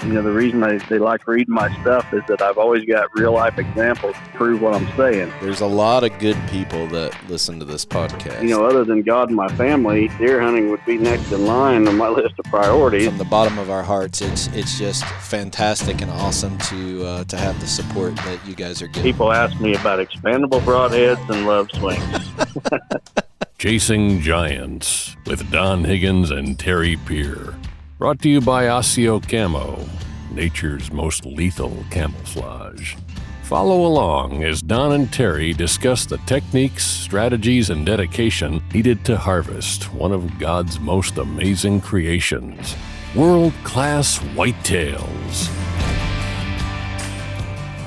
The reason they like reading my stuff is that I've always got real life examples to prove what I'm saying. There's a lot of good people that listen to this podcast. Other than God and my family, deer hunting would be next in line on my list of priorities. From the bottom of our hearts, it's just fantastic and awesome to have the support that you guys are getting. People ask me about expandable broadheads and love swings. Chasing Giants with Don Higgins and Terry Peer. Brought to you by Osseo Camo, nature's most lethal camouflage. Follow along as Don and Terry discuss the techniques, strategies, and dedication needed to harvest one of God's most amazing creations, world-class whitetails.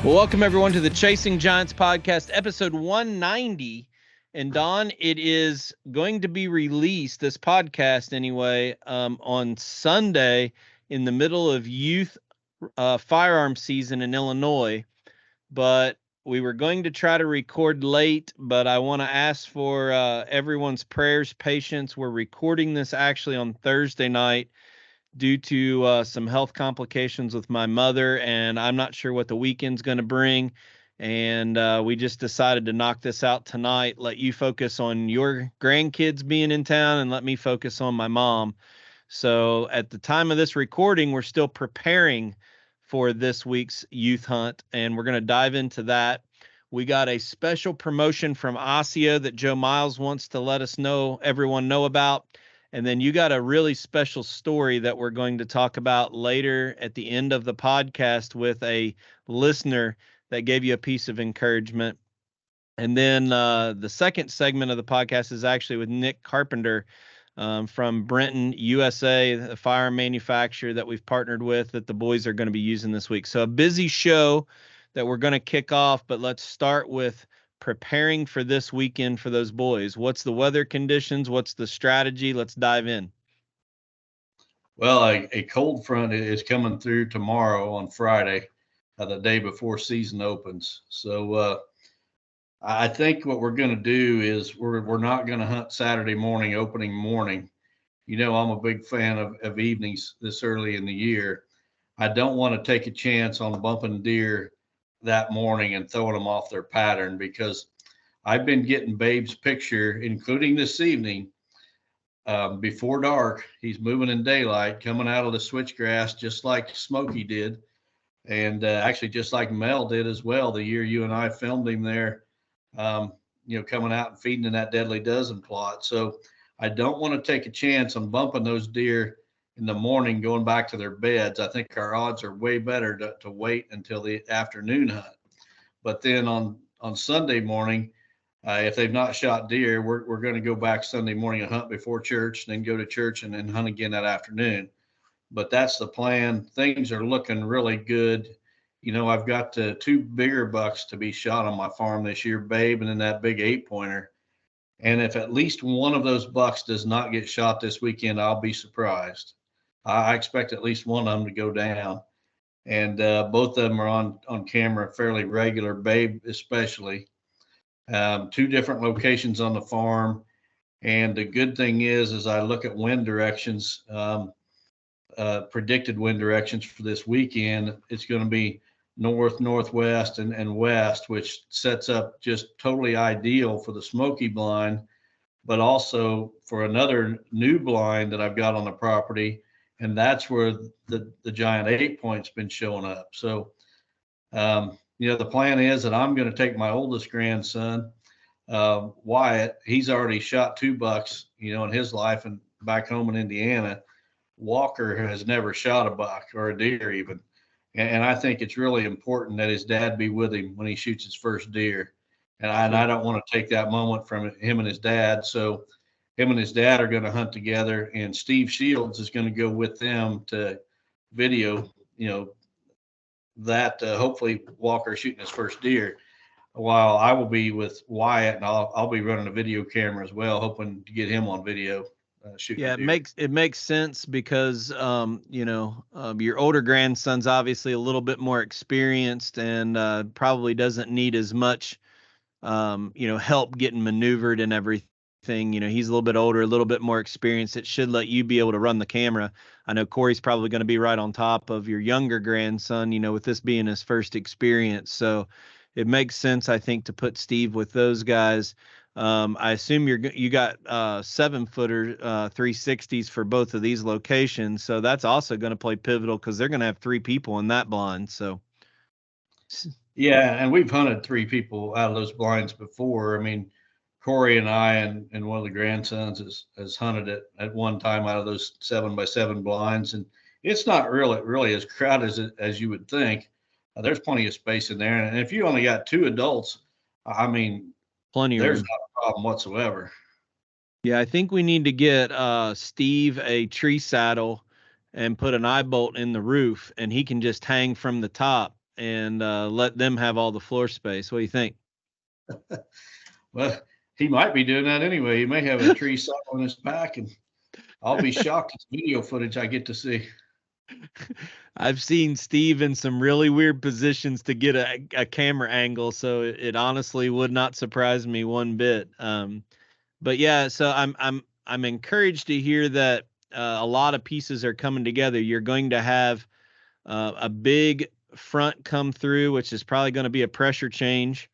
Well, welcome everyone to the Chasing Giants podcast, episode 190. And Don, it is going to be released, this podcast anyway, on Sunday in the middle of youth firearm season in Illinois. But we were going to try to record late, but I want to ask for everyone's prayers, patience. We're recording this actually on Thursday night due to some health complications with my mother, and I'm not sure what the weekend's going to bring. And we just decided to knock this out tonight, let you focus on your grandkids being in town and let me focus on my mom. So at the time of this recording, we're still preparing for this week's youth hunt, and we're going to dive into that. We got a special promotion from Osseo that Joe Miles wants to let us know, everyone know about. And then you got a really special story that we're going to talk about later at the end of the podcast with a listener that gave you a piece of encouragement. And then the second segment of the podcast is actually with Nick Carpenter from Brenton USA, the firearm manufacturer that we've partnered with that the boys are going to be using this week. So a busy show that we're going to kick off, but let's start with preparing for this weekend for those boys. What's the weather conditions? What's the strategy? Let's dive in. Well, a cold front is coming through tomorrow on Friday, the day before season opens. So I think what we're going to do is we're not going to hunt Saturday morning, opening morning. I'm a big fan of evenings this early in the year. I don't want to take a chance on bumping deer that morning and throwing them off their pattern, because I've been getting Babe's picture, including this evening, before dark. He's moving in daylight, coming out of the switchgrass just like Smokey did. And actually, just like Mel did as well, the year you and I filmed him there, coming out and feeding in that Deadly Dozen plot. So I don't want to take a chance on bumping those deer in the morning going back to their beds. I think our odds are way better to wait until the afternoon hunt. But then on Sunday morning, if they've not shot deer, we're going to go back Sunday morning and hunt before church, then go to church and then hunt again that afternoon. But that's the plan. Things are looking really good. I've got two bigger bucks to be shot on my farm this year, Babe, and then that big 8-pointer. And if at least one of those bucks does not get shot this weekend, I'll be surprised. I expect at least one of them to go down. And both of them are on camera fairly regular, Babe especially. 2 different locations on the farm. And the good thing is, as I look at wind directions, predicted wind directions for this weekend, it's going to be north, northwest, and west, which sets up just totally ideal for the Smoky blind, but also for another new blind that I've got on the property, and that's where the giant 8-point's been showing up. So, the plan is that I'm going to take my oldest grandson, Wyatt. He's already shot 2 bucks, in his life and back home in Indiana. Walker has never shot a buck or a deer even. And I think it's really important that his dad be with him when he shoots his first deer. And I don't want to take that moment from him and his dad. So him and his dad are going to hunt together, and Steve Shields is going to go with them to video, that hopefully Walker shooting his first deer, while I will be with Wyatt, and I'll be running a video camera as well, hoping to get him on video. Yeah, it makes sense because your older grandson's obviously a little bit more experienced and probably doesn't need as much help getting maneuvered and everything. He's a little bit older, a little bit more experienced. It should let you be able to run the camera. I know Corey's probably going to be right on top of your younger grandson, with this being his first experience. So it makes sense, I think, to put Steve with those guys. I assume you got 7-footer 360s for both of these locations. So that's also going to play pivotal because they're going to have 3 people in that blind. So. Yeah, and we've hunted 3 people out of those blinds before. I mean, Corey and I and one of the grandsons has hunted it at one time out of those 7x7 blinds, and it's not really as crowded as you would think. There's plenty of space in there, and if you only got 2 adults, I mean, plenty of there's room. not a problem whatsoever. Yeah, I think we need to get Steve a tree saddle and put an eye bolt in the roof, and he can just hang from the top and let them have all the floor space. What do you think? Well, he might be doing that anyway. He may have a tree saddle in his back, and I'll be shocked at the video footage I get to see. I've seen Steve in some really weird positions to get a camera angle, so it honestly would not surprise me one bit. But yeah, so I'm encouraged to hear that a lot of pieces are coming together. You're going to have a big front come through, which is probably going to be a pressure change,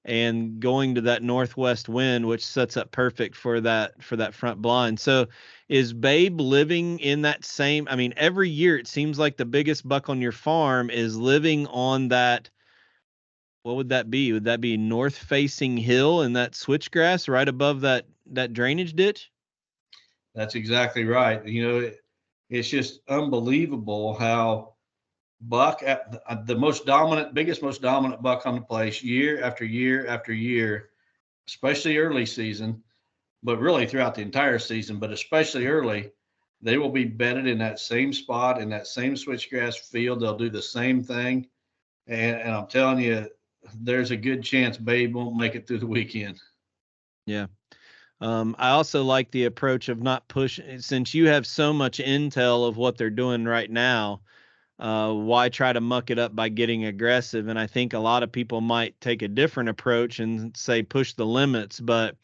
and going to that northwest wind, which sets up perfect for that front blind. So is Babe living in that same, I mean, every year it seems like the biggest buck on your farm is living on that. What would that be? Would that be north facing hill and that switchgrass right above that drainage ditch? That's exactly right. It's just unbelievable how buck at the most dominant buck on the place year after year after year, especially early season, but really throughout the entire season, but especially early, they will be bedded in that same spot in that same switchgrass field. They'll do the same thing, and I'm telling you, there's a good chance Babe won't make it through the weekend. Yeah. I also like the approach of not pushing, since you have so much intel of what they're doing right now. Why try to muck it up by getting aggressive? And I think a lot of people might take a different approach and say push the limits. But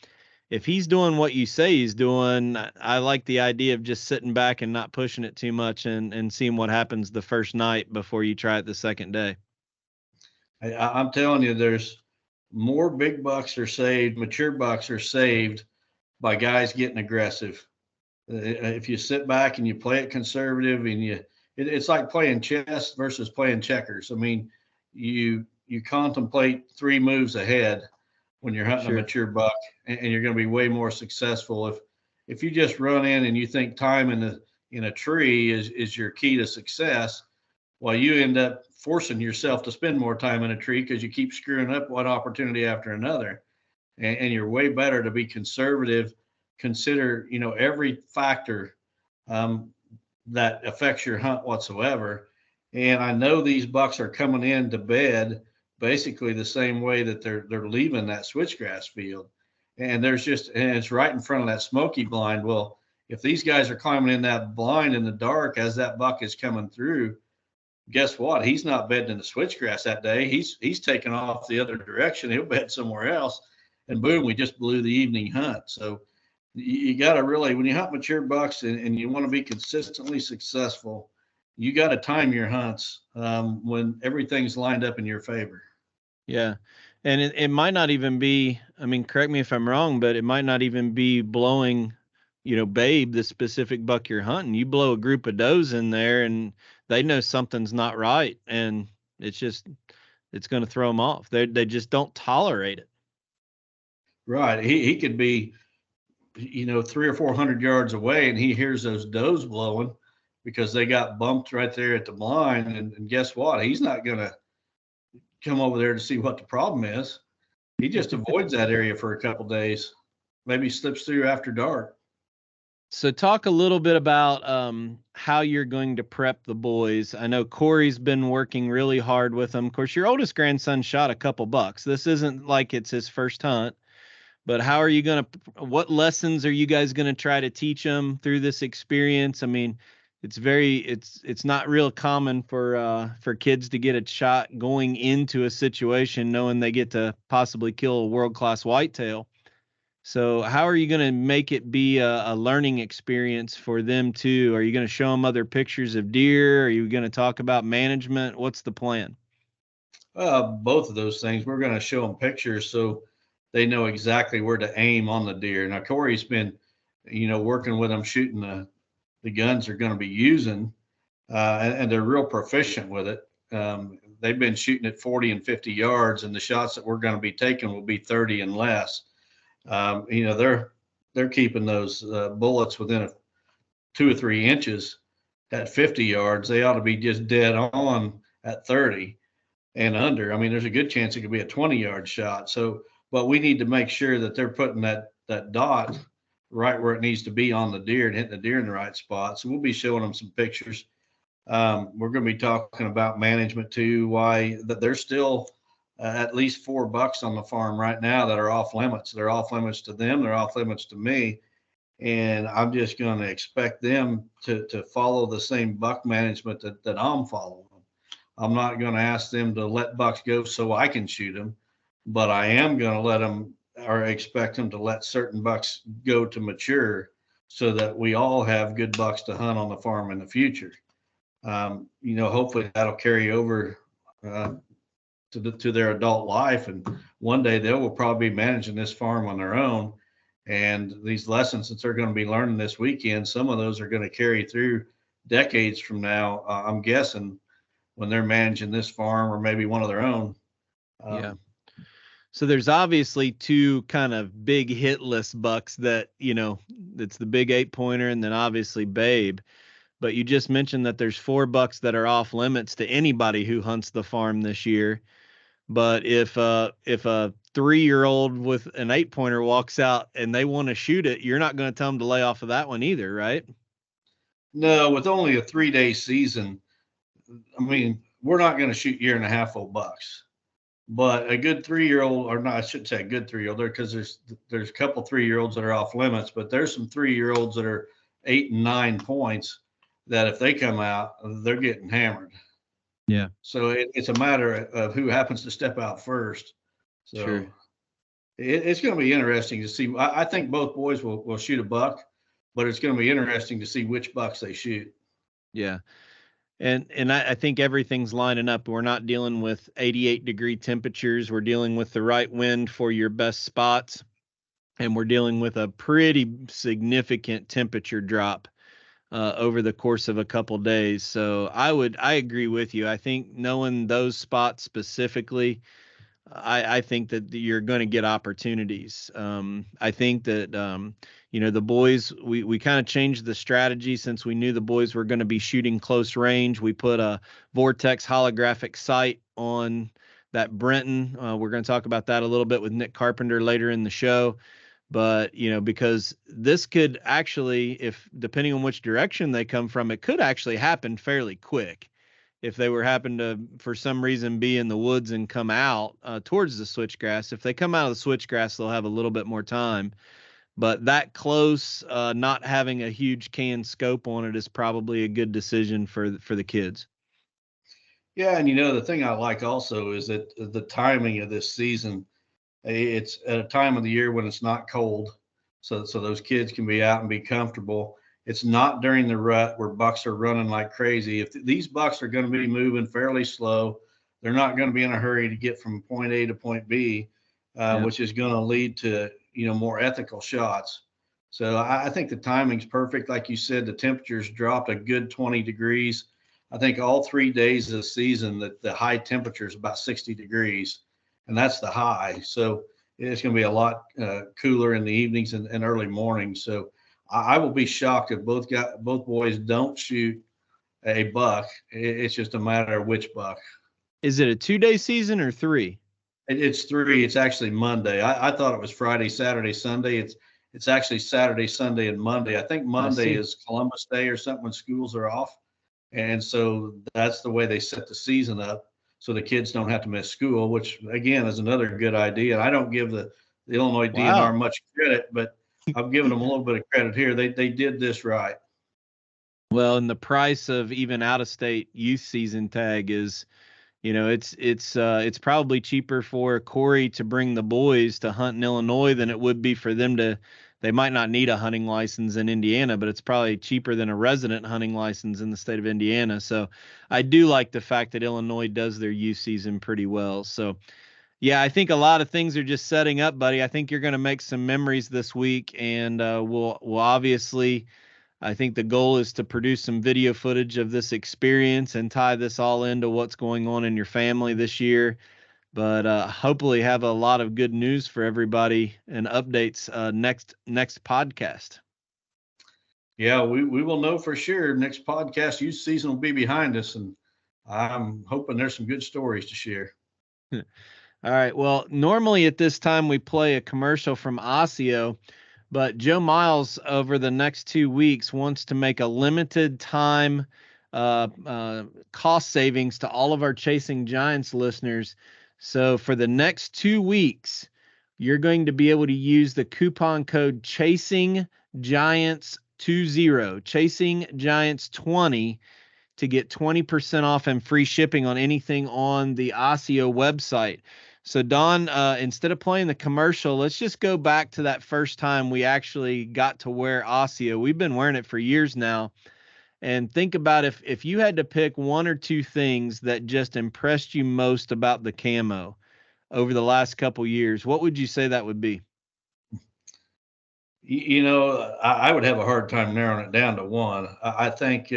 if he's doing what you say he's doing, I like the idea of just sitting back and not pushing it too much and seeing what happens the first night before you try it the second day. I'm telling you, there's more big bucks are saved, mature bucks are saved by guys getting aggressive. If you sit back and you play it conservative and it's like playing chess versus playing checkers. I mean, you contemplate 3 moves ahead when you're hunting a mature buck, and you're going to be way more successful. If you just run in and you think time in a tree is your key to success, well, you end up forcing yourself to spend more time in a tree because you keep screwing up one opportunity after another. And you're way better to be conservative, consider, every factor that affects your hunt whatsoever. And I know these bucks are coming in to bed basically the same way that they're leaving that switchgrass field. And it's right in front of that smoky blind. Well, if these guys are climbing in that blind in the dark as that buck is coming through, guess what? He's not bedding in the switchgrass that day. He's taking off the other direction. He'll bed somewhere else. And boom, we just blew the evening hunt. So you got to really, when you hunt mature bucks and you want to be consistently successful, you got to time your hunts when everything's lined up in your favor. Yeah. And it might not even be, I mean, correct me if I'm wrong, but it might not even be blowing, Babe, the specific buck you're hunting. You blow a group of does in there and they know something's not right. And it's going to throw them off. They just don't tolerate it. Right. He could be, 300 or 400 yards away and he hears those does blowing because they got bumped right there at the blind. And guess what? He's not going to come over there to see what the problem is. He just avoids that area for a couple of days, maybe slips through after dark. So talk a little bit about how you're going to prep the boys. I know Corey's been working really hard with them. Of course, your oldest grandson shot a couple bucks. This isn't like it's his first hunt, but how are you what lessons are you guys going to try to teach them through this experience? I mean, it's not real common for kids to get a shot going into a situation knowing they get to possibly kill a world-class whitetail. So how are you going to make it be a learning experience for them too? Are you going to show them other pictures of deer? Are you going to talk about management? What's the plan? Both of those things. We're going to show them pictures so they know exactly where to aim on the deer. Now, Corey's been, working with them, shooting the guns they're going to be using, and they're real proficient with it. They've been shooting at 40 and 50 yards, and the shots that we're going to be taking will be 30 and less. They're keeping those bullets within 2 or 3 inches at 50 yards. They ought to be just dead on at 30 and under. I mean, there's a good chance it could be a 20-yard shot. So, but we need to make sure that they're putting that dot right where it needs to be on the deer and hitting the deer in the right spot. So we'll be showing them some pictures. We're going to be talking about management too, why that there's still at least 4 bucks on the farm right now that are off limits. They're off limits to them. They're off limits to me. And I'm just going to expect them to follow the same buck management that I'm following. I'm not going to ask them to let bucks go so I can shoot them, but I am going to let them or expect them to let certain bucks go to mature so that we all have good bucks to hunt on the farm in the future. Hopefully that'll carry over to their adult life. And one day they will probably be managing this farm on their own. And these lessons that they're going to be learning this weekend, some of those are going to carry through decades from now. I'm guessing when they're managing this farm or maybe one of their own. Yeah. So there's obviously 2 kind of big hitless bucks that, it's the big 8-pointer and then obviously Babe. But you just mentioned that there's 4 bucks that are off limits to anybody who hunts the farm this year. But if a 3-year-old with an 8-pointer walks out and they want to shoot it, you're not going to tell them to lay off of that one either, right? No, with only a 3-day season, I mean, we're not going to shoot 1.5-year-old bucks, but a good 3-year-old, or not, I shouldn't say a good 3-year-old, because there's a couple 3-year-olds that are off limits, but there's some 3-year-olds that are 8 and 9 points that if they come out, they're getting hammered. Yeah. So it's a matter of who happens to step out first. So sure. It's going to be interesting to see. I think both boys will shoot a buck, but it's going to be interesting to see which bucks they shoot. Yeah. And I think everything's lining up. We're not dealing with 88-degree temperatures. We're dealing with the right wind for your best spots. And we're dealing with a pretty significant temperature drop over the course of a couple days. So I agree with you. I think knowing those spots specifically, I think that you're going to get opportunities. I think that, the boys, we kind of changed the strategy since we knew the boys were going to be shooting close range. We put a Vortex holographic sight on that Brenton. We're going to talk about that a little bit with Nick Carpenter later in the show. But, because this could actually, if depending on which direction they come from, it could actually happen fairly quick. If they happen to, for some reason, be in the woods and come out towards the switchgrass, if they come out of the switchgrass, they'll have a little bit more time. But that close, not having a huge can scope on it is probably a good decision for the kids. Yeah, and the thing I like also is that the timing of this season, it's at a time of the year when it's not cold, so those kids can be out and be comfortable. It's not during the rut where bucks are running like crazy. If these bucks are going to be moving fairly slow, they're not going to be in a hurry to get from point A to point B, which is going to lead to, more ethical shots. So I think the timing's perfect. Like you said, the temperatures dropped a good 20 degrees. I think all 3 days of the season that the high temperature is about 60 degrees, and that's the high. So it's going to be a lot cooler in the evenings and early mornings. So I will be shocked if both boys don't shoot a buck. It's just a matter of which buck. Is it a 2-day season or 3? It's 3. It's actually Monday. I thought it was Friday, Saturday, Sunday. It's actually Saturday, Sunday, and Monday. I think Monday is Columbus Day or something when schools are off. And so that's the way they set the season up so the kids don't have to miss school, which, again, is another good idea. And I don't give the Illinois DNR much credit, but I'm giving them a little bit of credit here. They did this right. Well, and the price of even out-of-state youth season tag is, it's probably cheaper for Corey to bring the boys to hunt in Illinois than it would be for them to. They might not need a hunting license in Indiana, but it's probably cheaper than a resident hunting license in the state of Indiana. So I do like the fact that Illinois does their youth season pretty well. So yeah, I think a lot of things are just setting up, buddy. I think you're going to make some memories this week, and we'll obviously, I think the goal is to produce some video footage of this experience and tie this all into what's going on in your family this year. But hopefully have a lot of good news for everybody and updates next podcast. Yeah, we will know for sure. Next podcast, youth season will be behind us, and I'm hoping there's some good stories to share. All right. Well, normally at this time we play a commercial from Osseo, but Joe Miles over the next 2 weeks wants to make a limited time cost savings to all of our Chasing Giants listeners. So for the next 2 weeks, you're going to be able to use the coupon code Chasing Giants 20, Chasing Giants 20, to get 20% off and free shipping on anything on the Osseo website. So Don, instead of playing the commercial, let's just go back to that first time we actually got to wear Osseo. We've been wearing it for years now. And think about if you had to pick one or two things that just impressed you most about the camo over the last couple years, what would you say that would be? I would have a hard time narrowing it down to one. I think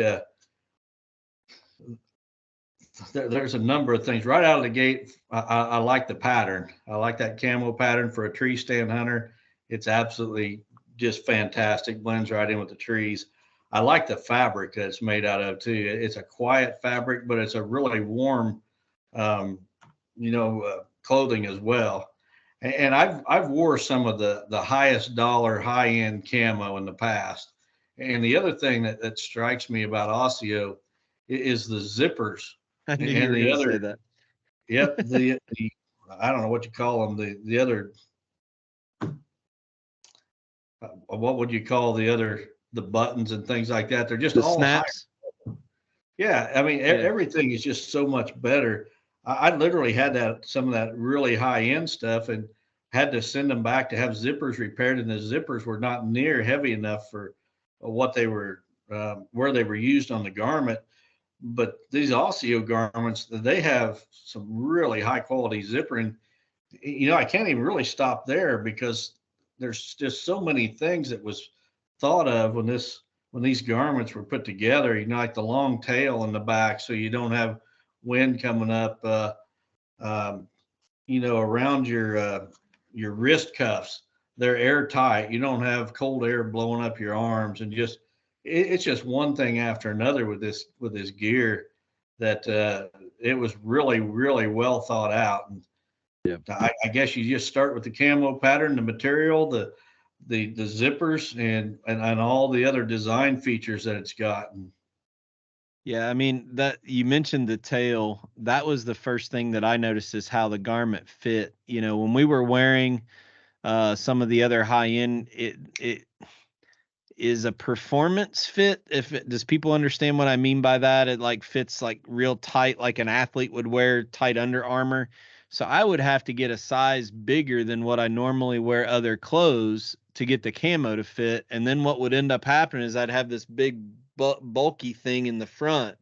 there's a number of things. Right out of the gate, I like the pattern. I like that camo pattern for a tree stand hunter. It's absolutely just fantastic. Blends right in with the trees. I like the fabric that it's made out of too. It's a quiet fabric, but it's a really warm, clothing as well. And I've wore some of the highest dollar, high end camo in the past. And the other thing that strikes me about Osseo is the zippers. I knew you were going to say that. Yep. The I don't know what you call them. The other, what would you call the buttons and things like that? They're just the all snaps. High. Yeah. I mean, everything is just so much better. I literally had some of that really high end stuff and had to send them back to have zippers repaired. And the zippers were not near heavy enough for what they were, where they were used on the garment. But these Osseo garments, they have some really high quality zippering. I can't even really stop there because there's just so many things that was thought of when these garments were put together, like the long tail in the back, so you don't have wind coming up, around your wrist cuffs. They're airtight. You don't have cold air blowing up your arms, and it's just one thing after another with this gear that it was really, really well thought out. And yeah, I guess you just start with the camo pattern, the material, the zippers, and all the other design features that it's got. Yeah, I mean, that you mentioned the tail. That was the first thing that I noticed is how the garment fit. When we were wearing some of the other high end, it is a performance fit. Does people understand what I mean by that? It like fits like real tight, like an athlete would wear tight Under Armour. So I would have to get a size bigger than what I normally wear other clothes to get the camo to fit. And then what would end up happening is I'd have this big bulky thing in the front.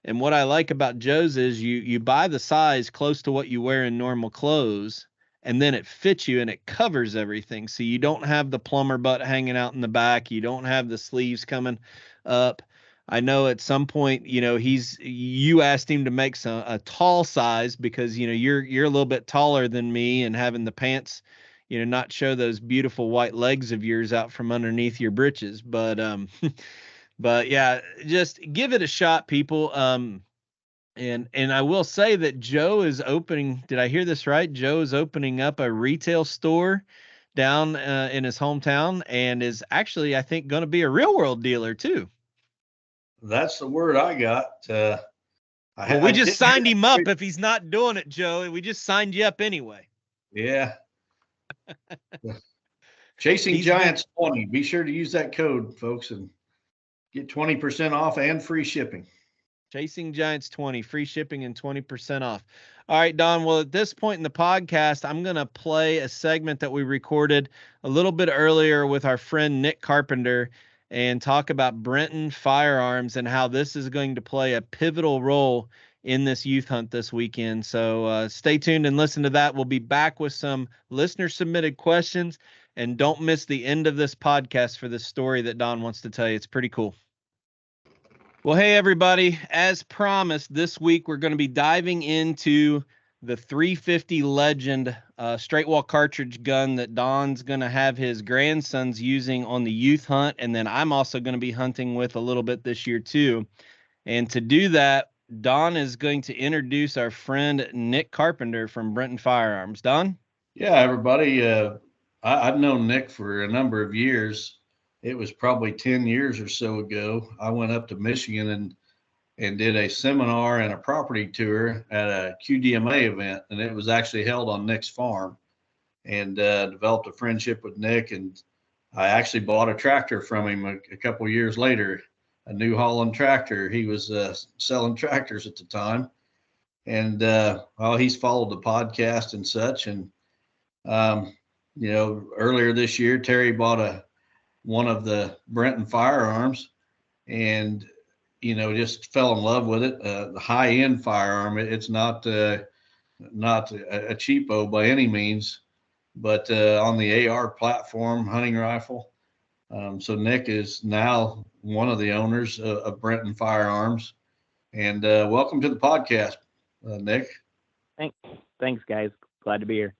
And what I like about Joe's is you buy the size close to what you wear in normal clothes, and then it fits you and it covers everything. So you don't have the plumber butt hanging out in the back. You don't have the sleeves coming up. I know at some point, you asked him to make a tall size because, you're a little bit taller than me, and having the pants, not show those beautiful white legs of yours out from underneath your britches. But yeah, just give it a shot, people. And I will say that Joe is opening, did I hear this right? Joe is opening up a retail store down in his hometown, and is actually, I think, going to be a real world dealer too. That's the word I got. We just signed him up. If he's not doing it, Joe, we just signed you up anyway. Yeah. Chasing Giants 20. Be sure to use that code, folks, and get 20% off and free shipping. Chasing Giants 20, free shipping and 20% off. All right, Don. Well, at this point in the podcast, I'm going to play a segment that we recorded a little bit earlier with our friend Nick Carpenter and talk about Brenton Firearms and how this is going to play a pivotal role in this youth hunt this weekend. So stay tuned and listen to that. We'll be back with some listener submitted questions, and don't miss the end of this podcast for this story that Don wants to tell you. It's pretty cool. Well, hey, everybody. As promised, this week we're going to be diving into the 350 Legend straight wall cartridge gun that Don's going to have his grandsons using on the youth hunt. And then I'm also going to be hunting with a little bit this year, too. And to do that, Don is going to introduce our friend Nick Carpenter from Brenton Firearms. Don? Yeah, everybody. I've known Nick for a number of years. It was probably 10 years or so ago. I went up to Michigan and did a seminar and a property tour at a QDMA event, and it was actually held on Nick's farm, and developed a friendship with Nick. And I actually bought a tractor from him a couple of years later, a New Holland tractor. He was selling tractors at the time. And well, he's followed the podcast and such. And, earlier this year, Terry bought one of the Brenton Firearms and, just fell in love with it. The high-end firearm. It's not a cheapo by any means, but on the AR platform, hunting rifle. So Nick is now one of the owners of Brenton Firearms. And welcome to the podcast, Nick. Thanks, guys. Glad to be here.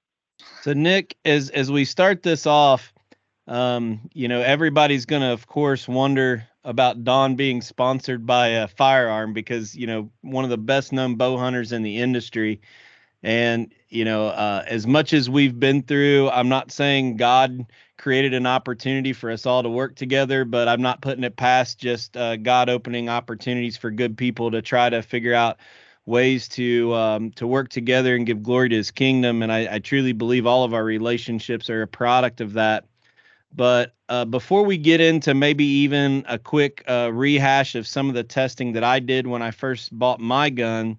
So, Nick, as we start this off, everybody's going to, of course, wonder about Don being sponsored by a firearm because, one of the best known bow hunters in the industry. And, as much as we've been through, I'm not saying God created an opportunity for us all to work together, but I'm not putting it past just God opening opportunities for good people to try to figure out ways to work together and give glory to his kingdom. And I truly believe all of our relationships are a product of that. But before we get into maybe even a quick rehash of some of the testing that I did when I first bought my gun,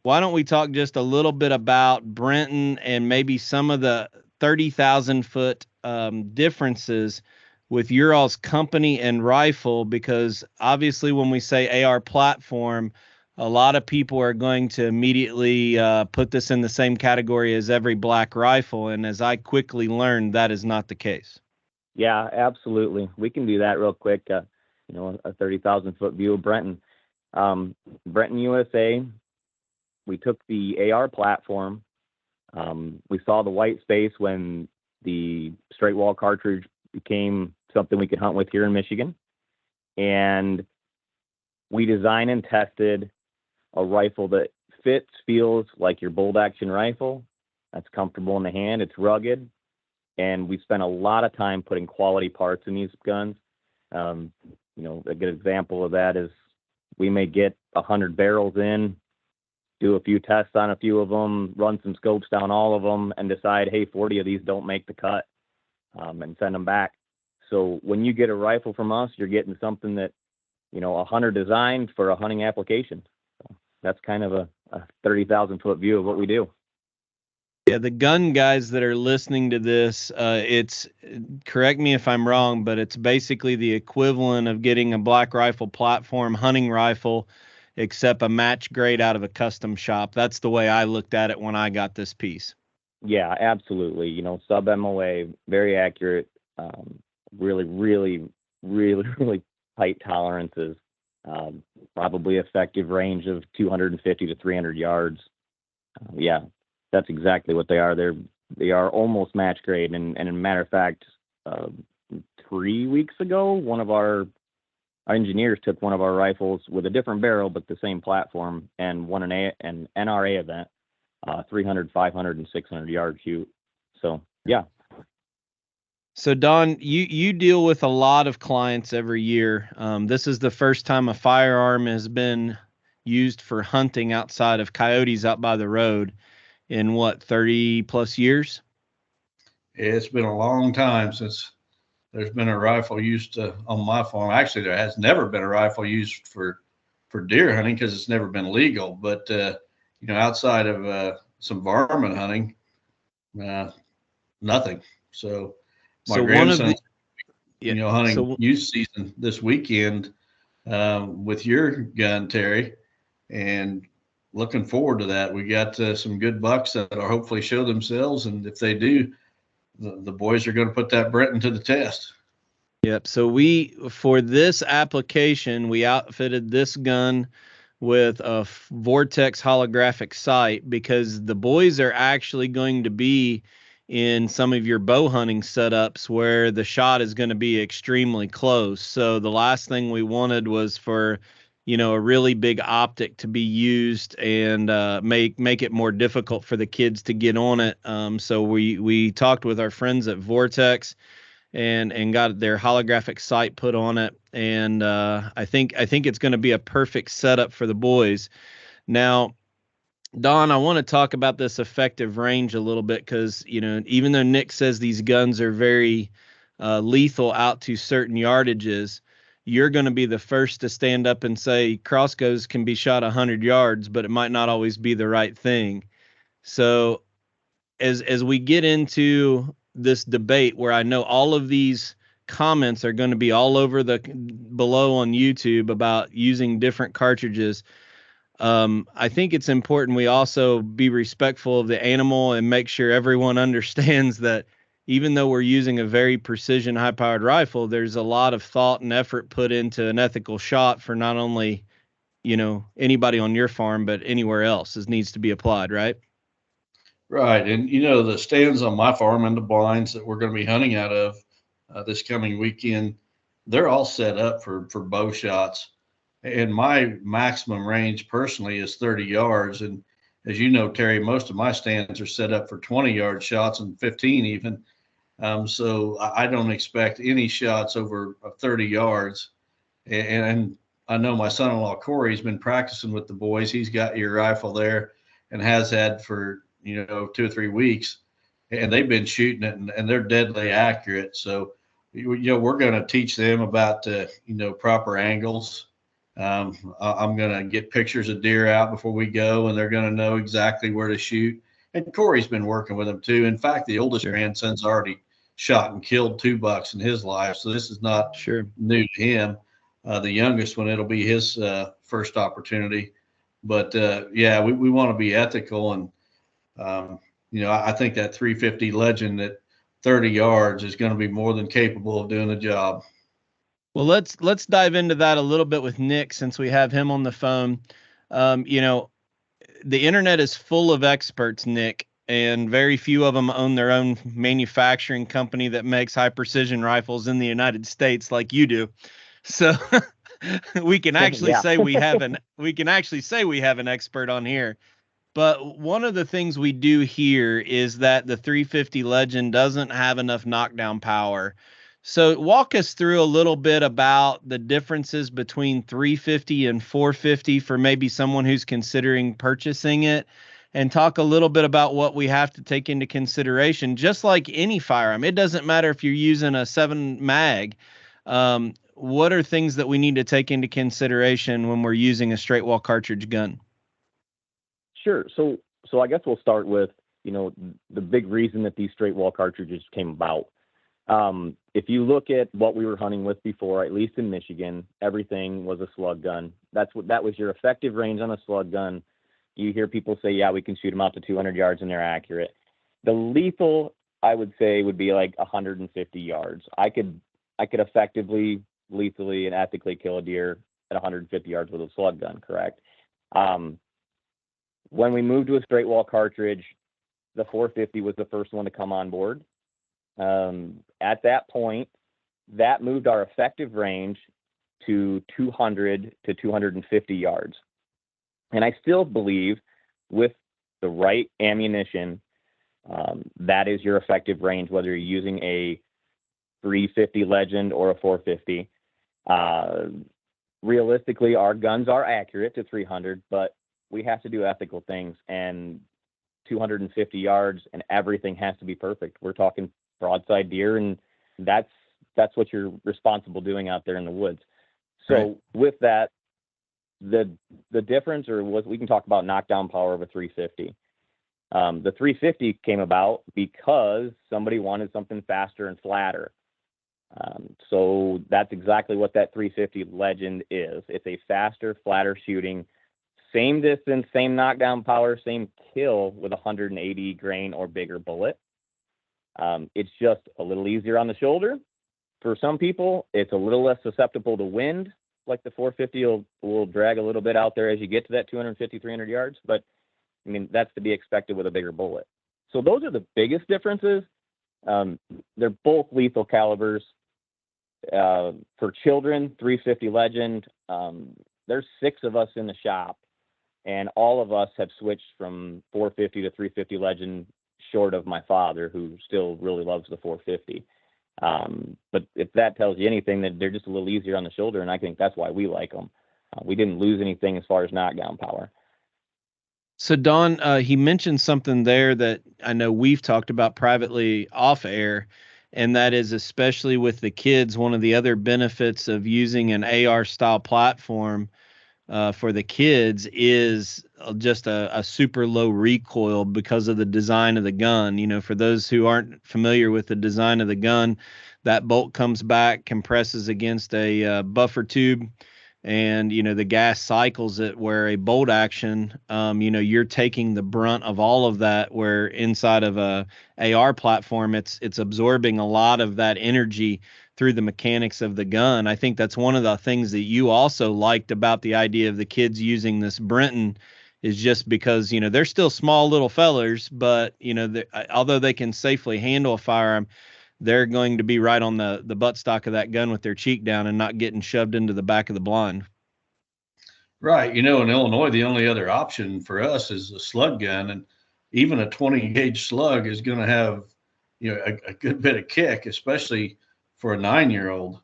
why don't we talk just a little bit about Brenton and maybe some of the 30,000 foot differences with your all's company and rifle? Because obviously when we say AR platform, a lot of people are going to immediately put this in the same category as every black rifle. And as I quickly learned, that is not the case. Yeah, absolutely. We can do that real quick. A 30,000 foot view of Brenton. Brenton USA, we took the AR platform. We saw the white space when the straight wall cartridge became something we could hunt with here in Michigan. And we designed and tested a rifle that fits, feels like your bolt action rifle. That's comfortable in the hand. It's rugged. And we spent a lot of time putting quality parts in these guns. A good example of that is we may get 100 barrels in, do a few tests on a few of them, run some scopes down all of them, and decide, hey, 40 of these don't make the cut, and send them back. So when you get a rifle from us, you're getting something that, a hunter designed for a hunting application. So that's kind of a 30,000 foot view of what we do. Yeah, the gun guys that are listening to this, it's, correct me if I'm wrong, but it's basically the equivalent of getting a black rifle platform hunting rifle, except a match grade out of a custom shop. That's the way I looked at it when I got this piece. Yeah, absolutely. Sub MOA, very accurate, really, really, really, really tight tolerances, probably effective range of 250 to 300 yards. Yeah. That's exactly what they are. They are almost match grade. And as a matter of fact, 3 weeks ago, one of our engineers took one of our rifles with a different barrel, but the same platform, and won an NRA event, 300, 500, and 600 yard shoot. So, yeah. So, Don, you deal with a lot of clients every year. This is the first time a firearm has been used for hunting outside of coyotes out by the road. In 30 plus years? It's been a long time since there's been a rifle used on my farm. Actually, there has never been a rifle used for deer hunting because it's never been legal. But, outside of some varmint hunting, nothing. So my grandson, hunting youth season this weekend with your gun, Terry, and looking forward to that. We got some good bucks that will hopefully show themselves, and if they do, the boys are going to put that Brenton to the test. Yep. So for this application, we outfitted this gun with a Vortex holographic sight because the boys are actually going to be in some of your bow hunting setups where the shot is going to be extremely close. So the last thing we wanted was for, a really big optic to be used and make it more difficult for the kids to get on it. So we talked with our friends at Vortex and got their holographic sight put on it. And I think it's going to be a perfect setup for the boys. Now, Don, I want to talk about this effective range a little bit because, even though Nick says these guns are very lethal out to certain yardages, you're going to be the first to stand up and say crossbows can be shot 100 yards, but it might not always be the right thing. So as we get into this debate where I know all of these comments are going to be all over below on YouTube about using different cartridges, I think it's important we also be respectful of the animal and make sure everyone understands that even though we're using a very precision high-powered rifle, there's a lot of thought and effort put into an ethical shot for not only, anybody on your farm, but anywhere else. This needs to be applied, right? Right. And, the stands on my farm and the blinds that we're going to be hunting out of this coming weekend, they're all set up for bow shots. And my maximum range personally is 30 yards. And as you know, Terry, most of my stands are set up for 20-yard shots and 15 even. So I don't expect any shots over 30 yards. And I know my son-in-law, Corey's been practicing with the boys. He's got your rifle there and has had for, 2 or 3 weeks. And they've been shooting it and they're deadly accurate. So, we're going to teach them about, proper angles. I'm going to get pictures of deer out before we go, and they're going to know exactly where to shoot. And Corey's been working with them too. In fact, the oldest grandson's already shot and killed 2 bucks in his life. So this is not new to him. The youngest one, it'll be his first opportunity. But we want to be ethical. And, I think that 350 Legend at 30 yards is going to be more than capable of doing the job. Well, let's dive into that a little bit with Nick since we have him on the phone. The internet is full of experts, Nick, and very few of them own their own manufacturing company that makes high precision rifles in the United States like you do. So we can actually say we have an expert on here. But one of the things we do here is that the 350 Legend doesn't have enough knockdown power. So walk us through a little bit about the differences between 350 and 450 for maybe someone who's considering purchasing it, and talk a little bit about what we have to take into consideration. Just like any firearm, it doesn't matter if you're using a 7 mag. What are things that we need to take into consideration when we're using a straight wall cartridge gun? Sure. So I guess we'll start with, the big reason that these straight wall cartridges came about. If you look at what we were hunting with before, at least in Michigan, everything was a slug gun. That was your effective range on a slug gun. You hear people say, yeah, we can shoot them out to 200 yards and they're accurate. The lethal, I would say, would be like 150 yards. I could effectively, lethally, and ethically kill a deer at 150 yards with a slug gun, correct? When we moved to a straight wall cartridge, the 450 was the first one to come on board. At that point, that moved our effective range to 200 to 250 yards. And I still believe with the right ammunition, that is your effective range, whether you're using a 350 Legend or a 450. Realistically, our guns are accurate to 300, but we have to do ethical things, and 250 yards and everything has to be perfect. We're talking broadside deer, and that's what you're responsible doing out there in the woods. So with that, the difference, or what we can talk about knockdown power of a 350. The 350 came about because somebody wanted something faster and flatter. So that's exactly what that 350 Legend is. It's a faster, flatter shooting, same distance, same knockdown power, same kill with 180 grain or bigger bullet. It's just a little easier on the shoulder. For some people, it's a little less susceptible to wind. Like the 450 will drag a little bit out there as you get to that 250, 300 yards. But, I mean, that's to be expected with a bigger bullet. So those are the biggest differences. They're both lethal calibers. For children, 350 Legend, there's 6 of us in the shop, and all of us have switched from 450 to 350 Legend, short of my father, who still really loves the 450. But if that tells you anything, that they're just a little easier on the shoulder, and I think that's why we like them. We didn't lose anything as far as knockdown power. So Don, he mentioned something there that I know we've talked about privately off air, and that is, especially with the kids, one of the other benefits of using an AR style platform for the kids is just a super low recoil because of the design of the gun. You know, for those who aren't familiar with the design of the gun, that bolt comes back, compresses against a buffer tube, and, you know, the gas cycles it, where a bolt action, you know, you're taking the brunt of all of that, where inside of a AR platform, it's absorbing a lot of that energy through the mechanics of the gun. I think that's one of the things that you also liked about the idea of the kids using this Brenton, is just because, you know, they're still small little fellers, but, you know, although they can safely handle a firearm, they're going to be right on the buttstock of that gun with their cheek down and not getting shoved into the back of the blind. Right. You know, in Illinois, the only other option for us is a slug gun, and even a 20 gauge slug is going to have, you know, a good bit of kick, especially for a 9-year-old.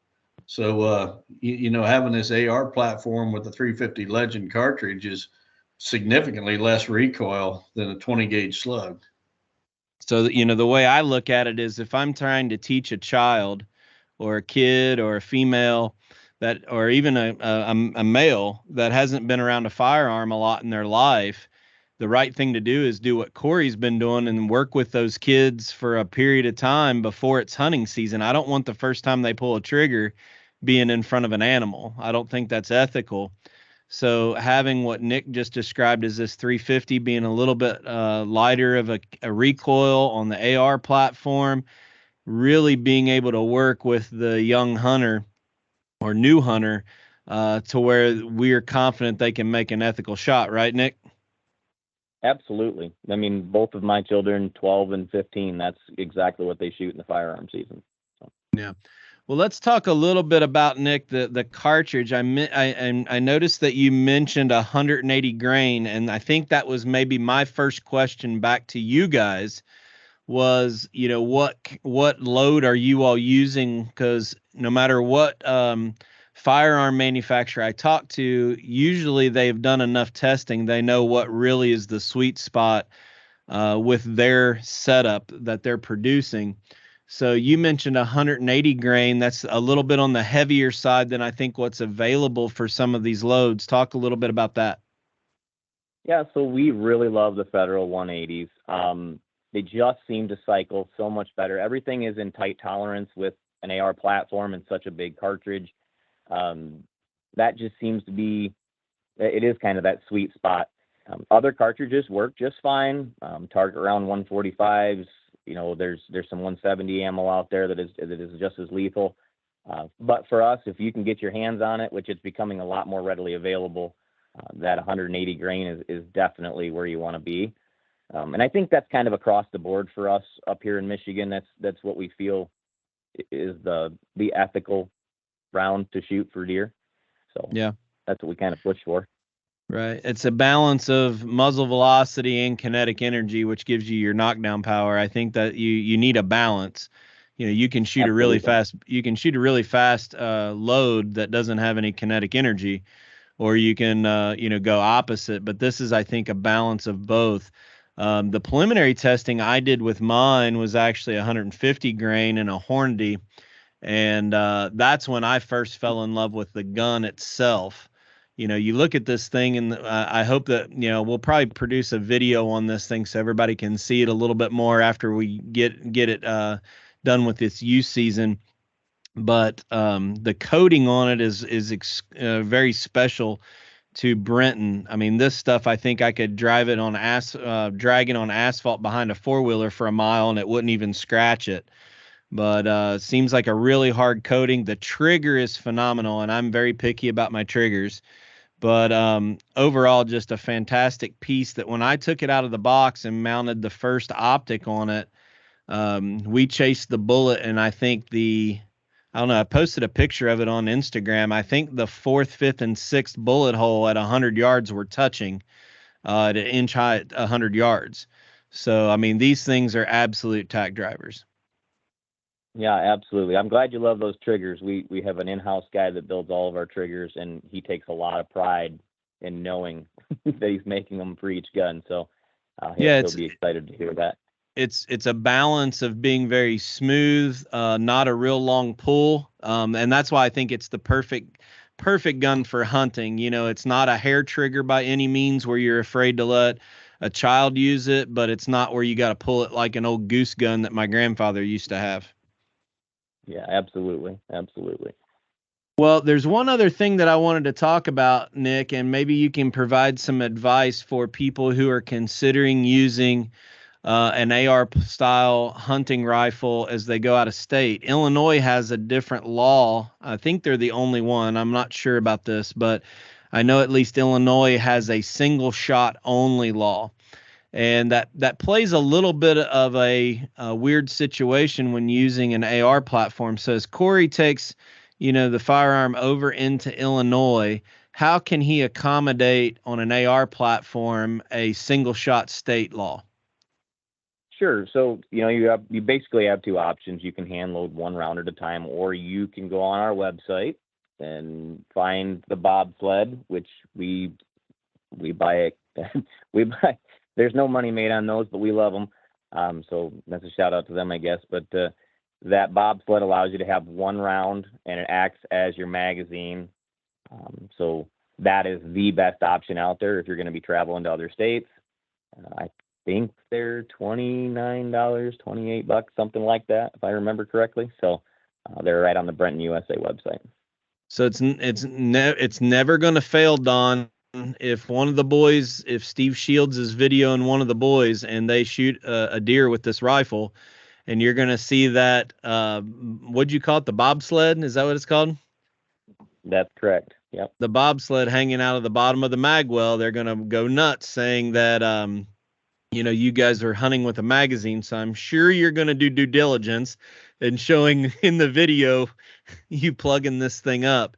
So, you know, having this AR platform with the 350 Legend cartridge is significantly less recoil than a 20 gauge slug. So, you know, the way I look at it is, if I'm trying to teach a child or a kid or a female that, or even a male that hasn't been around a firearm a lot in their life, the right thing to do is do what Corey's been doing and work with those kids for a period of time before it's hunting season. I don't want the first time they pull a trigger being in front of an animal. I don't think that's ethical. So having what Nick just described as this 350 being a little bit lighter of a recoil on the AR platform, really being able to work with the young hunter or new hunter to where we're confident they can make an ethical shot, right, Nick? Absolutely. I mean, both of my children, 12 and 15, that's exactly what they shoot in the firearm season. So. Yeah. Well, let's talk a little bit about, Nick, the cartridge. I noticed that you mentioned 180 grain, and I think that was maybe my first question back to you guys was, you know, what load are you all using? Because no matter what firearm manufacturer I talk to, usually they've done enough testing. They know what really is the sweet spot with their setup that they're producing. So you mentioned 180 grain. That's a little bit on the heavier side than I think what's available for some of these loads. Talk a little bit about that. Yeah, so we really love the Federal 180s. They just seem to cycle so much better. Everything is in tight tolerance with an AR platform and such a big cartridge. That just seems to be, it is kind of that sweet spot. Other cartridges work just fine. Target around 145s. You know, there's some 170 ammo out there that is just as lethal. But for us, if you can get your hands on it, which it's becoming a lot more readily available, that 180 grain is definitely where you want to be. And I think that's kind of across the board for us up here in Michigan. That's what we feel is the ethical round to shoot for deer. So yeah, that's what we kind of push for. Right. It's a balance of muzzle velocity and kinetic energy, which gives you your knockdown power. I think that you need a balance. You know, you can shoot Absolutely. You can shoot a really fast load that doesn't have any kinetic energy, or you can, go opposite. But this is, I think, a balance of both. The preliminary testing I did with mine was actually 150 grain and a Hornady. And that's when I first fell in love with the gun itself. you look at this thing, and I hope that, we'll probably produce a video on this thing so everybody can see it a little bit more after we get it done with its use season. But the coating on it is very special to Brenton. I mean, this stuff, I think I could drag it on asphalt behind a 4-wheeler for a mile and it wouldn't even scratch it. But seems like a really hard coating. The trigger is phenomenal, and I'm very picky about my triggers. But overall, just a fantastic piece that when I took it out of the box and mounted the first optic on it, we chased the bullet, and I think I don't know, I posted a picture of it on Instagram. I think the 4th, 5th, and 6th bullet hole at 100 yards were touching at an inch high at 100 yards. So, I mean, these things are absolute tack drivers. Yeah, absolutely. I'm glad you love those triggers. We have an in-house guy that builds all of our triggers, and he takes a lot of pride in knowing that he's making them for each gun. So he'll be excited to hear that. It's a balance of being very smooth, not a real long pull, and that's why I think it's the perfect gun for hunting. It's not a hair trigger by any means where you're afraid to let a child use it, but it's not where you got to pull it like an old goose gun that my grandfather used to have. Yeah, absolutely. Well, there's one other thing that I wanted to talk about, Nick, and maybe you can provide some advice for people who are considering using an AR-style hunting rifle as they go out of state. Illinois has a different law. I think they're the only one. I'm not sure about this, but I know at least Illinois has a single shot only law. And that plays a little bit of a weird situation when using an AR platform. So as Corey takes, the firearm over into Illinois, how can he accommodate on an AR platform a single shot state law? Sure. So, you basically have two options. You can hand load one round at a time, or you can go on our website and find the bobsled, which we buy there's no money made on those, but we love them. So that's a shout out to them, I guess. But that bobsled allows you to have one round, and it acts as your magazine. So that is the best option out there if you're going to be traveling to other states. I think they're $29, $28, something like that, if I remember correctly. So they're right on the Brenton USA website. So it's never going to fail, Don. If one of the boys, if Steve Shields is videoing one of the boys and they shoot a deer with this rifle, and you're going to see that, what'd you call it? The bobsled? Is that what it's called? That's correct. Yep. The bobsled hanging out of the bottom of the magwell. They're going to go nuts saying that, you guys are hunting with a magazine. So I'm sure you're going to do due diligence and showing in the video you plugging this thing up.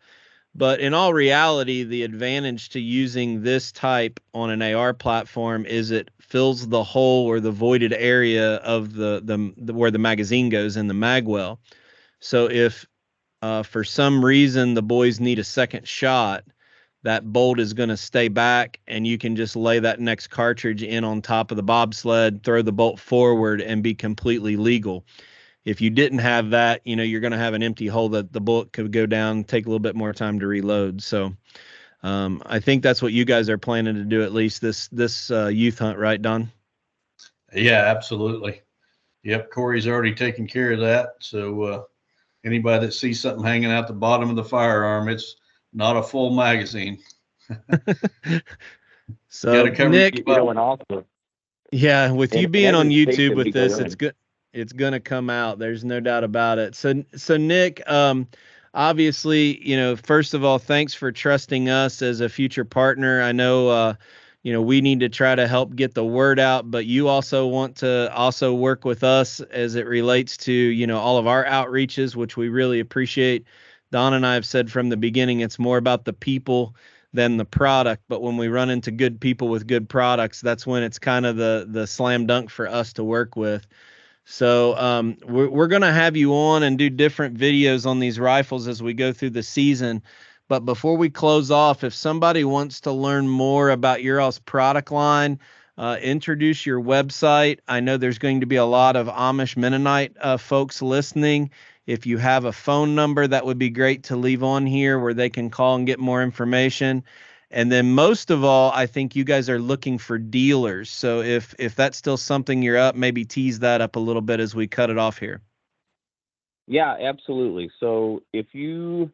But in all reality, the advantage to using this type on an AR platform is it fills the hole or the voided area of the where the magazine goes in the magwell. So if for some reason the boys need a second shot, that bolt is going to stay back, and you can just lay that next cartridge in on top of the bobsled, throw the bolt forward, and be completely legal. If you didn't have that, you're going to have an empty hole that the bullet could go down, take a little bit more time to reload. So I think that's what you guys are planning to do, at least this youth hunt, right, Don? Yeah, absolutely. Yep, Corey's already taken care of that. So anybody that sees something hanging out the bottom of the firearm, it's not a full magazine. So Nick, also, yeah, with you being on YouTube with this, it's good. It's going to come out. There's no doubt about it. So Nick, obviously, first of all, thanks for trusting us as a future partner. I know, we need to try to help get the word out, but you also want to also work with us as it relates to, all of our outreaches, which we really appreciate. Don and I have said from the beginning, it's more about the people than the product. But when we run into good people with good products, that's when it's kind of the slam dunk for us to work with. So we're going to have you on and do different videos on these rifles as we go through the season. But before we close off, if somebody wants to learn more about your all's product line, introduce your website. I know there's going to be a lot of Amish Mennonite folks listening. If you have a phone number, that would be great to leave on here where they can call and get more information. And then most of all, I think you guys are looking for dealers. So if that's still something you're up, maybe tease that up a little bit as we cut it off here. Yeah, absolutely. So if you're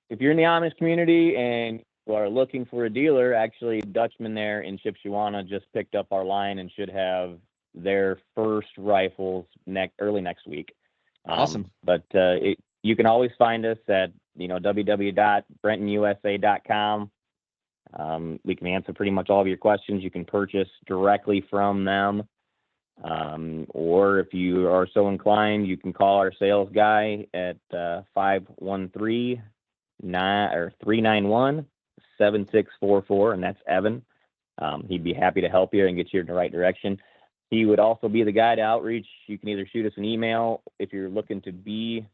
in the Amish community and you are looking for a dealer, actually Dutchman there in Shipshewana just picked up our line and should have their first rifles early next week. Awesome. But you can always find us at www.brentonusa.com. We can answer pretty much all of your questions. You can purchase directly from them. Or if you are so inclined, you can call our sales guy at 513-391-7644, and that's Evan. He'd be happy to help you and get you in the right direction. He would also be the guy to outreach. You can either shoot us an email if you're looking to be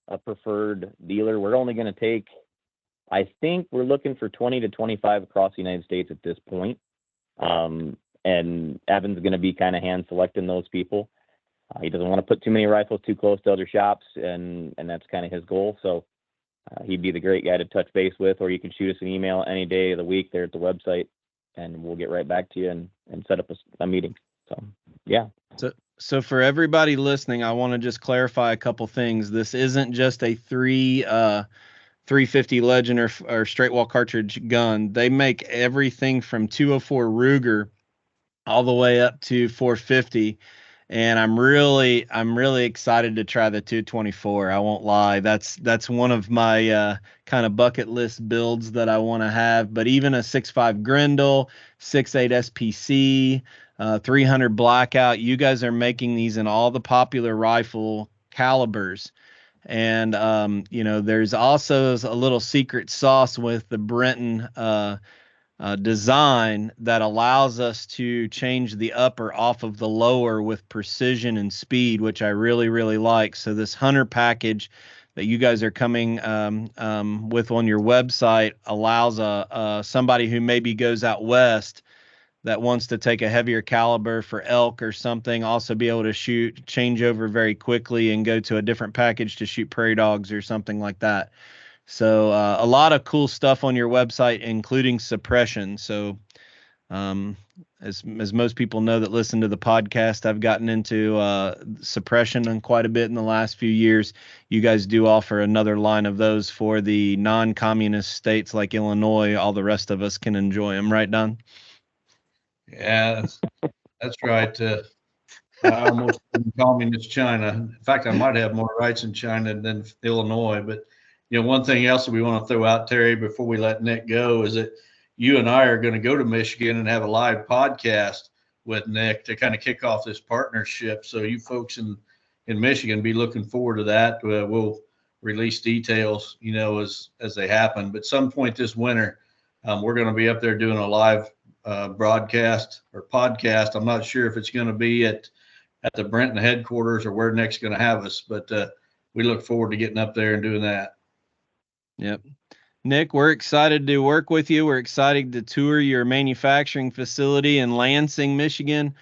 a preferred dealer. We're only going to take, I think we're looking for 20 to 25 across the United States at this point. And Evan's going to be kind of hand selecting those people. He doesn't want to put too many rifles too close to other shops, and that's kind of his goal. So he'd be the great guy to touch base with, or you can shoot us an email any day of the week there at the website, and we'll get right back to you and set up a meeting. So, yeah. So for everybody listening, I want to just clarify a couple things. This isn't just a 350 Legend or straight wall cartridge gun. They make everything from 204 Ruger all the way up to 450. And I'm really excited to try the 224. I won't lie. That's one of my kind of bucket list builds that I want to have. But even a 6.5 Grendel, 6.8 SPC, 300 Blackout, you guys are making these in all the popular rifle calibers. And there's also a little secret sauce with the Brenton design that allows us to change the upper off of the lower with precision and speed, which I really, really like. So this hunter package that you guys are coming with on your website allows somebody who maybe goes out west that wants to take a heavier caliber for elk or something, also be able to change over very quickly and go to a different package to shoot prairie dogs or something like that. So a lot of cool stuff on your website, including suppression. So as most people know that listen to the podcast, I've gotten into suppression and quite a bit in the last few years. You guys do offer another line of those for the non-communist states like Illinois. All the rest of us can enjoy them, right, Don? Yeah, that's right. I almost in communist China. In fact, I might have more rights in China than Illinois. But one thing else that we want to throw out, Terry, before we let Nick go, is that you and I are going to go to Michigan and have a live podcast with Nick to kind of kick off this partnership. So you folks in Michigan be looking forward to that. We'll release details, as they happen. But some point this winter, we're going to be up there doing a live broadcast or podcast. I'm not sure if it's going to be at the Brenton headquarters or where Nick's going to have us, but we look forward to getting up there and doing that. Yep. Nick, we're excited to work with you. We're excited to tour your manufacturing facility in Lansing, Michigan.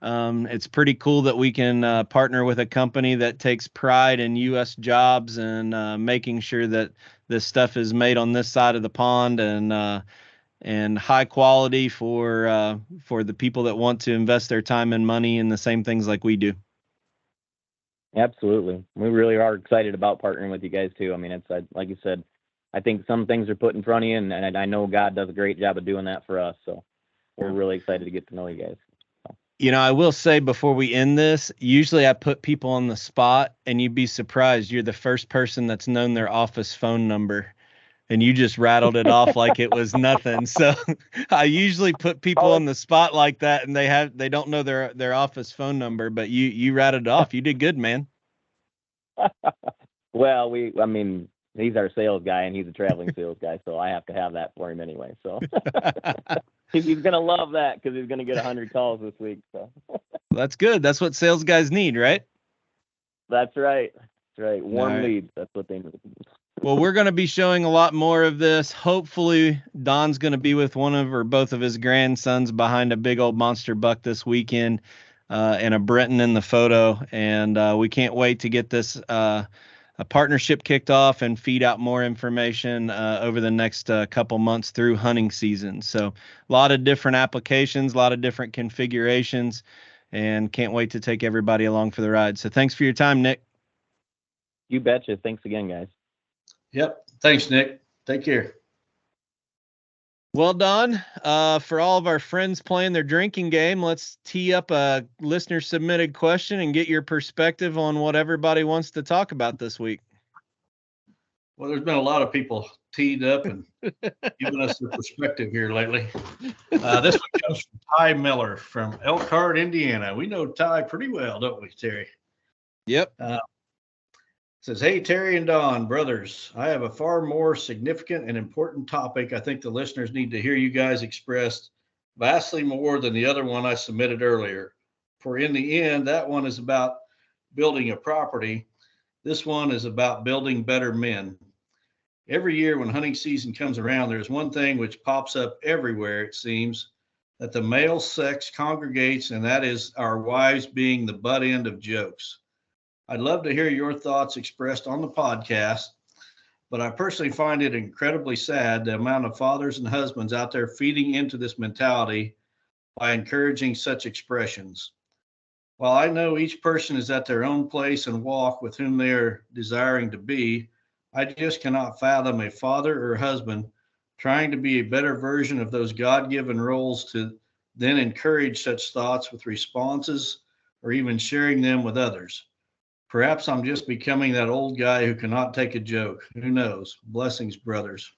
It's pretty cool that we can partner with a company that takes pride in U.S. jobs and making sure that this stuff is made on this side of the pond and high quality for the people that want to invest their time and money in the same things like we do. Absolutely. We really are excited about partnering with you guys too. I mean, it's like you said, I think some things are put in front of you, and I know God does a great job of doing that for us. So we're really excited to get to know you guys. I will say before we end this, usually I put people on the spot, and you'd be surprised. You're the first person that's known their office phone number, and you just rattled it off like it was nothing. So I usually put people on the spot like that, and they don't know their office phone number, but you rattled it off. You did good, man. Well, he's our sales guy, and he's a traveling sales guy, so I have to have that for him anyway. So he's going to love that because he's going to get 100 calls this week. So that's good. That's what sales guys need, right? That's right. That's right. Warm leads. That's what they need. Well, we're going to be showing a lot more of this. Hopefully, Don's going to be with one of or both of his grandsons behind a big old monster buck this weekend, and a Brenton in the photo. And we can't wait to get this partnership kicked off and feed out more information over the next couple months through hunting season. So a lot of different applications, a lot of different configurations, and can't wait to take everybody along for the ride. So thanks for your time, Nick. You betcha. Thanks again, guys. Yep. Thanks, Nick. Take care. Well, Don, for all of our friends playing their drinking game, let's tee up a listener submitted question and get your perspective on what everybody wants to talk about this week. Well, there's been a lot of people teed up and giving us their perspective here lately. This one comes from Ty Miller from Elkhart, Indiana. We know Ty pretty well, don't we, Terry? Yep. Says, hey, Terry and Don, brothers, I have a far more significant and important topic I think the listeners need to hear you guys expressed vastly more than the other one I submitted earlier. For in the end, that one is about building a property. This one is about building better men. Every year when hunting season comes around, there's one thing which pops up everywhere, it seems, that the male sex congregates, and that is our wives being the butt end of jokes. I'd love to hear your thoughts expressed on the podcast, but I personally find it incredibly sad the amount of fathers and husbands out there feeding into this mentality by encouraging such expressions. While I know each person is at their own place and walk with whom they are desiring to be, I just cannot fathom a father or husband trying to be a better version of those God-given roles to then encourage such thoughts with responses or even sharing them with others. Perhaps I'm just becoming that old guy who cannot take a joke. Who knows? Blessings, brothers.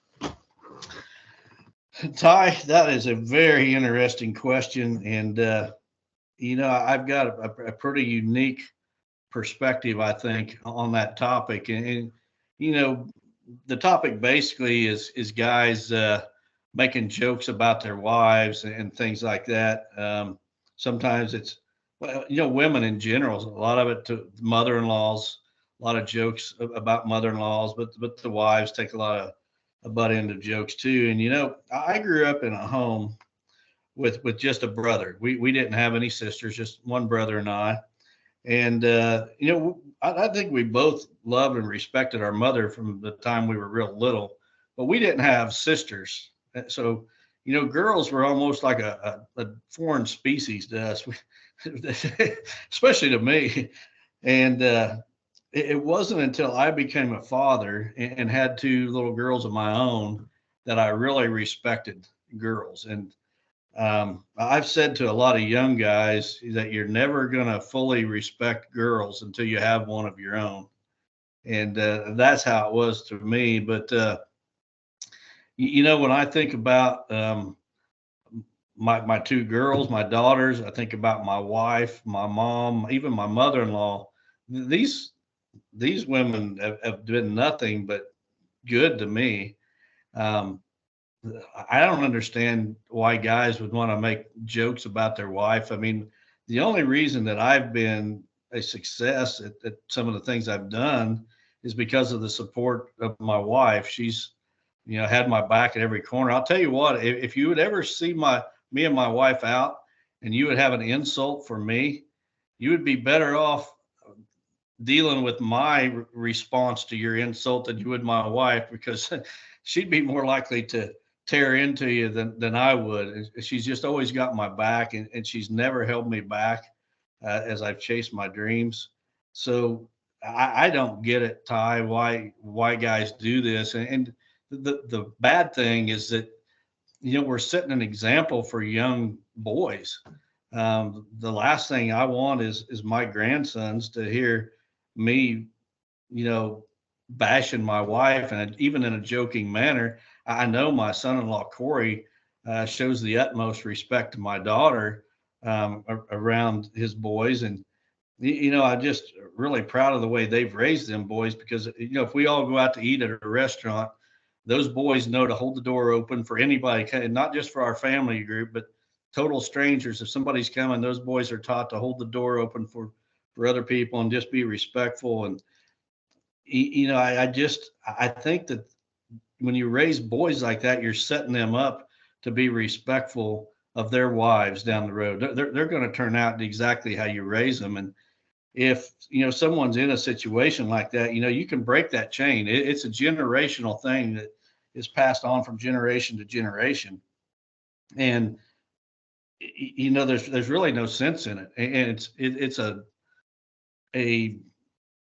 Ty, that is a very interesting question. And, I've got a pretty unique perspective, I think, on that topic. And the topic basically is guys making jokes about their wives and things like that. Sometimes it's, women in general, a lot of it to mother-in-laws, a lot of jokes about mother-in-laws, but the wives take a lot of a butt end of jokes too. And, I grew up in a home with just a brother. We didn't have any sisters, just one brother and I. And, I think we both loved and respected our mother from the time we were real little, but we didn't have sisters. So, girls were almost like a foreign species to us. Especially to me. And it wasn't until I became a father and had two little girls of my own that I really respected girls. And I've said to a lot of young guys that you're never going to fully respect girls until you have one of your own. And that's how it was to me. But, when I think about my two girls, my daughters, I think about my wife, my mom, even my mother-in-law. These women have been nothing but good to me. I don't understand why guys would want to make jokes about their wife. I mean, the only reason that I've been a success at some of the things I've done is because of the support of my wife. She's, had my back at every corner. I'll tell you what, if you would ever see me and my wife out and you would have an insult for me, you would be better off dealing with my response to your insult than you would my wife, because she'd be more likely to tear into you than I would. She's just always got my back, and she's never held me back as I've chased my dreams. So I don't get it, Ty, why guys do this. And the bad thing is that, we're setting an example for young boys. The last thing I want is my grandsons to hear me, bashing my wife, and even in a joking manner. I know my son-in-law, Corey, shows the utmost respect to my daughter around his boys. And, I'm just really proud of the way they've raised them boys, because, if we all go out to eat at a restaurant, those boys know to hold the door open for anybody, not just for our family group, but total strangers. If somebody's coming, those boys are taught to hold the door open for other people and just be respectful. And, I think that when you raise boys like that, you're setting them up to be respectful of their wives down the road. They're going to turn out exactly how you raise them. And if, someone's in a situation like that, you can break that chain. It's a generational thing that is passed on from generation to generation. And, there's really no sense in it. And it's a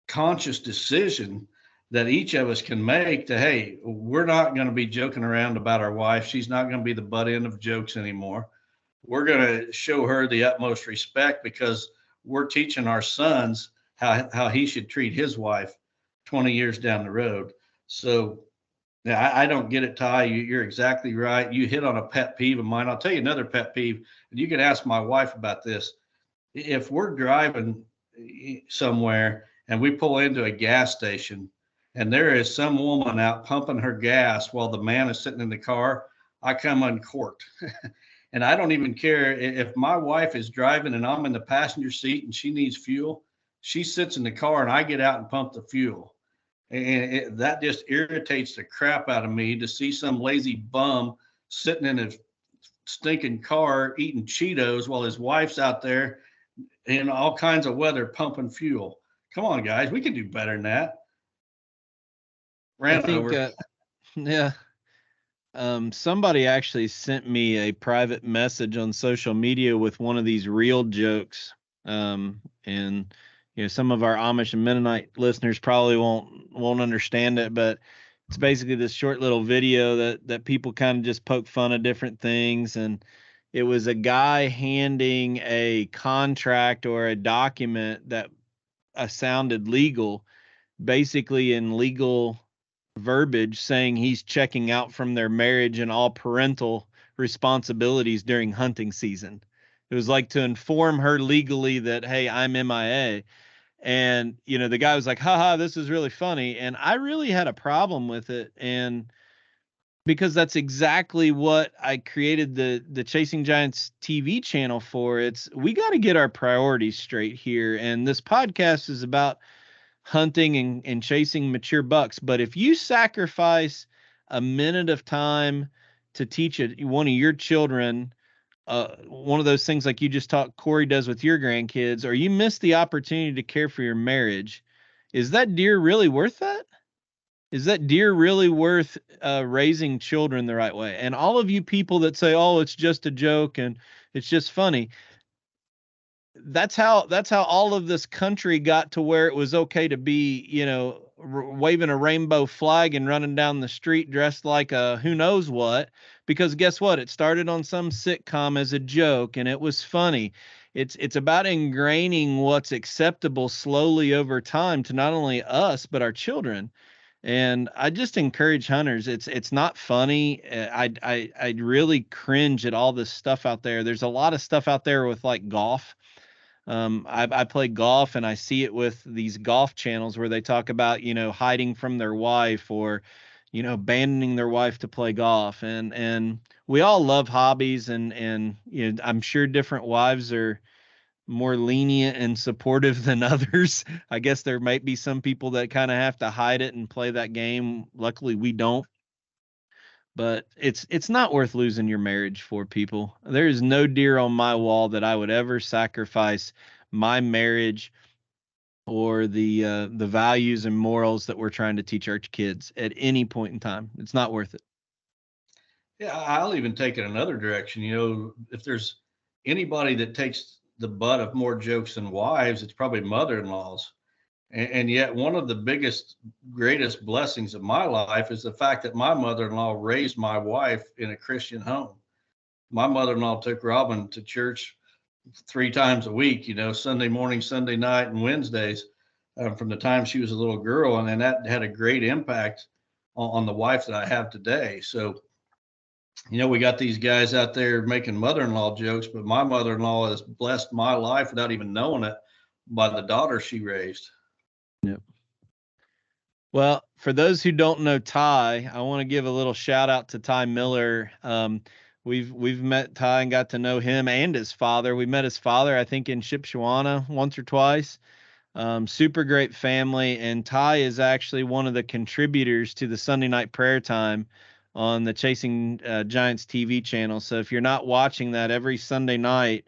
conscious decision that each of us can make to, hey, we're not going to be joking around about our wife. She's not going to be the butt end of jokes anymore. We're going to show her the utmost respect because we're teaching our sons how he should treat his wife 20 years down the road. So yeah, I don't get it, Ty. You're exactly right. You hit on a pet peeve of mine. I'll tell you another pet peeve, and you can ask my wife about this. If we're driving somewhere and we pull into a gas station and there is some woman out pumping her gas while the man is sitting in the car, I come uncorked. And I don't even care if my wife is driving and I'm in the passenger seat and she needs fuel. She sits in the car and I get out and pump the fuel. And that just irritates the crap out of me to see some lazy bum sitting in a stinking car eating Cheetos while his wife's out there in all kinds of weather pumping fuel. Come on, guys, we can do better than that. Yeah. Somebody actually sent me a private message on social media with one of these real jokes. And some of our Amish and Mennonite listeners probably won't understand it, but it's basically this short little video that people kind of just poke fun of different things. And it was a guy handing a contract or a document that sounded legal, basically in legal verbiage, saying he's checking out from their marriage and all parental responsibilities during hunting season. It was like to inform her legally that, hey, I'm MIA. And, the guy was like, haha, this is really funny. And I really had a problem with it. And because that's exactly what I created the Chasing Giants TV channel for. We got to get our priorities straight here. And this podcast is about hunting and chasing mature bucks. But if you sacrifice a minute of time to teach one of your children one of those things like you just taught Corey does with your grandkids, or you miss the opportunity to care for your marriage, is that deer really worth that? Is that deer really worth raising children the right way? And all of you people that say, oh, it's just a joke and it's just funny, that's how all of this country got to where it was okay to be, waving a rainbow flag and running down the street dressed like a who knows what, because guess what? It started on some sitcom as a joke and it was funny. It's about ingraining what's acceptable slowly over time to not only us, but our children. And I just encourage hunters. It's not funny. I really cringe at all this stuff out there. There's a lot of stuff out there with like golf. I play golf and I see it with these golf channels where they talk about, hiding from their wife or, abandoning their wife to play golf. And we all love hobbies and I'm sure different wives are more lenient and supportive than others. I guess there might be some people that kind of have to hide it and play that game. Luckily we don't. But it's not worth losing your marriage for, people. There is no deer on my wall that I would ever sacrifice my marriage or the values and morals that we're trying to teach our kids at any point in time. It's not worth it. Yeah, I'll even take it another direction. If there's anybody that takes the butt of more jokes than wives, it's probably mother-in-laws. And yet one of the greatest blessings of my life is the fact that my mother-in-law raised my wife in a Christian home. My mother-in-law took Robin to church 3 times a week, Sunday morning, Sunday night, and Wednesdays from the time she was a little girl. And then that had a great impact on the wife that I have today. So, we got these guys out there making mother-in-law jokes, but my mother-in-law has blessed my life without even knowing it by the daughter she raised. Yep. Well, for those who don't know Ty, I want to give a little shout out to Ty Miller. We've met Ty and got to know him and his father. We met his father, I think, in Shipshewana once or twice. Super great family. And Ty is actually one of the contributors to the Sunday night prayer time on the Chasing Giants TV channel. So if you're not watching that every Sunday night,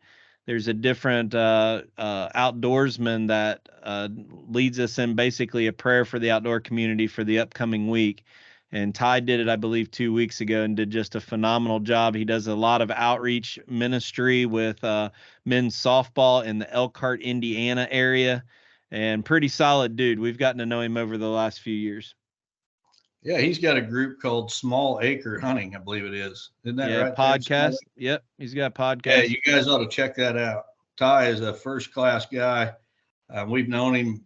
there's a different outdoorsman that leads us in basically a prayer for the outdoor community for the upcoming week. And Ty did it, I believe, 2 weeks ago and did just a phenomenal job. He does a lot of outreach ministry with men's softball in the Elkhart, Indiana area, and pretty solid dude. We've gotten to know him over the last few years. Yeah, he's got a group called Small Acre Hunting, I believe it is. Isn't that right? Podcast. Yep, he's got a podcast. Yeah, you guys ought to check that out. Ty is a first-class guy. We've known him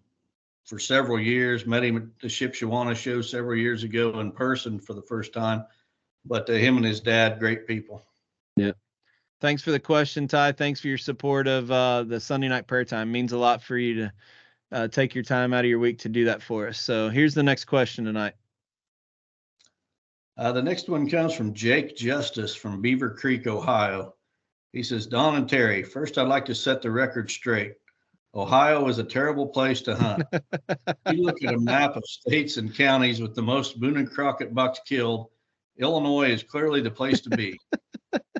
for several years, met him at the Shipshawana show several years ago in person for the first time. But him and his dad, great people. Yeah. Thanks for the question, Ty. Thanks for your support of the Sunday night prayer time. It means a lot for you to take your time out of your week to do that for us. So here's the next question tonight. The next one comes from Jake Justice from Beaver Creek, Ohio. He says, Don and Terry, first I'd like to set the record straight. Ohio is a terrible place to hunt. You look at a map of states and counties with the most Boone and Crockett bucks killed. Illinois is clearly the place to be.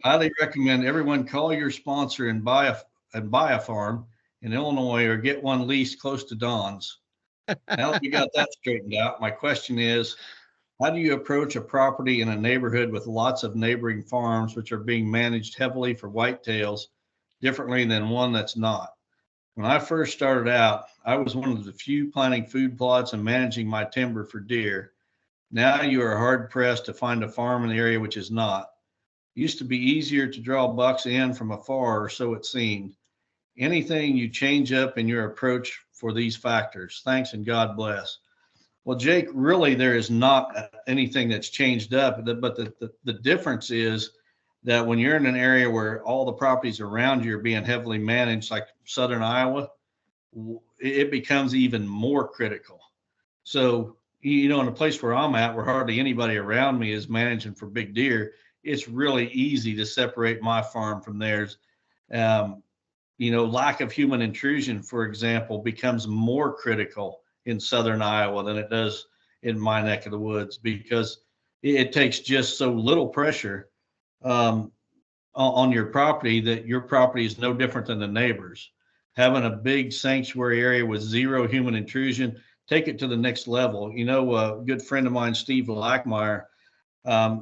Highly recommend everyone call your sponsor and buy a farm in Illinois or get one leased close to Don's. Now that we got that straightened out, my question is, how do you approach a property in a neighborhood with lots of neighboring farms which are being managed heavily for whitetails differently than one that's not? When I first started out, I was one of the few planting food plots and managing my timber for deer. Now you are hard pressed to find a farm in the area which is not. It used to be easier to draw bucks in from afar, or so it seemed. Anything you change up in your approach for these factors? Thanks and God bless. Well, Jake, really there is not anything that's changed up, but the difference is that when you're in an area where all the properties around you are being heavily managed, like southern Iowa, it becomes even more critical. So, in a place where I'm at, where hardly anybody around me is managing for big deer, it's really easy to separate my farm from theirs. Lack of human intrusion, for example, becomes more critical in southern Iowa than it does in my neck of the woods, because it takes just so little pressure on your property that your property is no different than the neighbors. Having a big sanctuary area with zero human intrusion, take it to the next level. A good friend of mine, Steve Lackmeyer,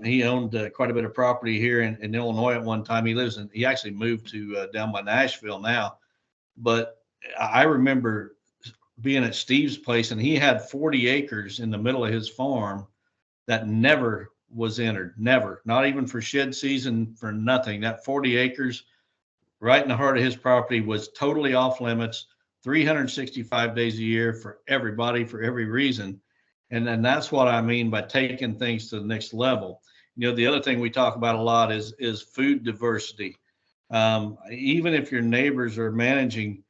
he owned quite a bit of property here in Illinois at one time. He actually moved to down by Nashville now. But I remember being at Steve's place, and he had 40 acres in the middle of his farm that never was entered, never, not even for shed season, for nothing. That 40 acres right in the heart of his property was totally off limits, 365 days a year for everybody, for every reason. And then that's what I mean by taking things to the next level. The other thing we talk about a lot is food diversity. Even if your neighbors are managing,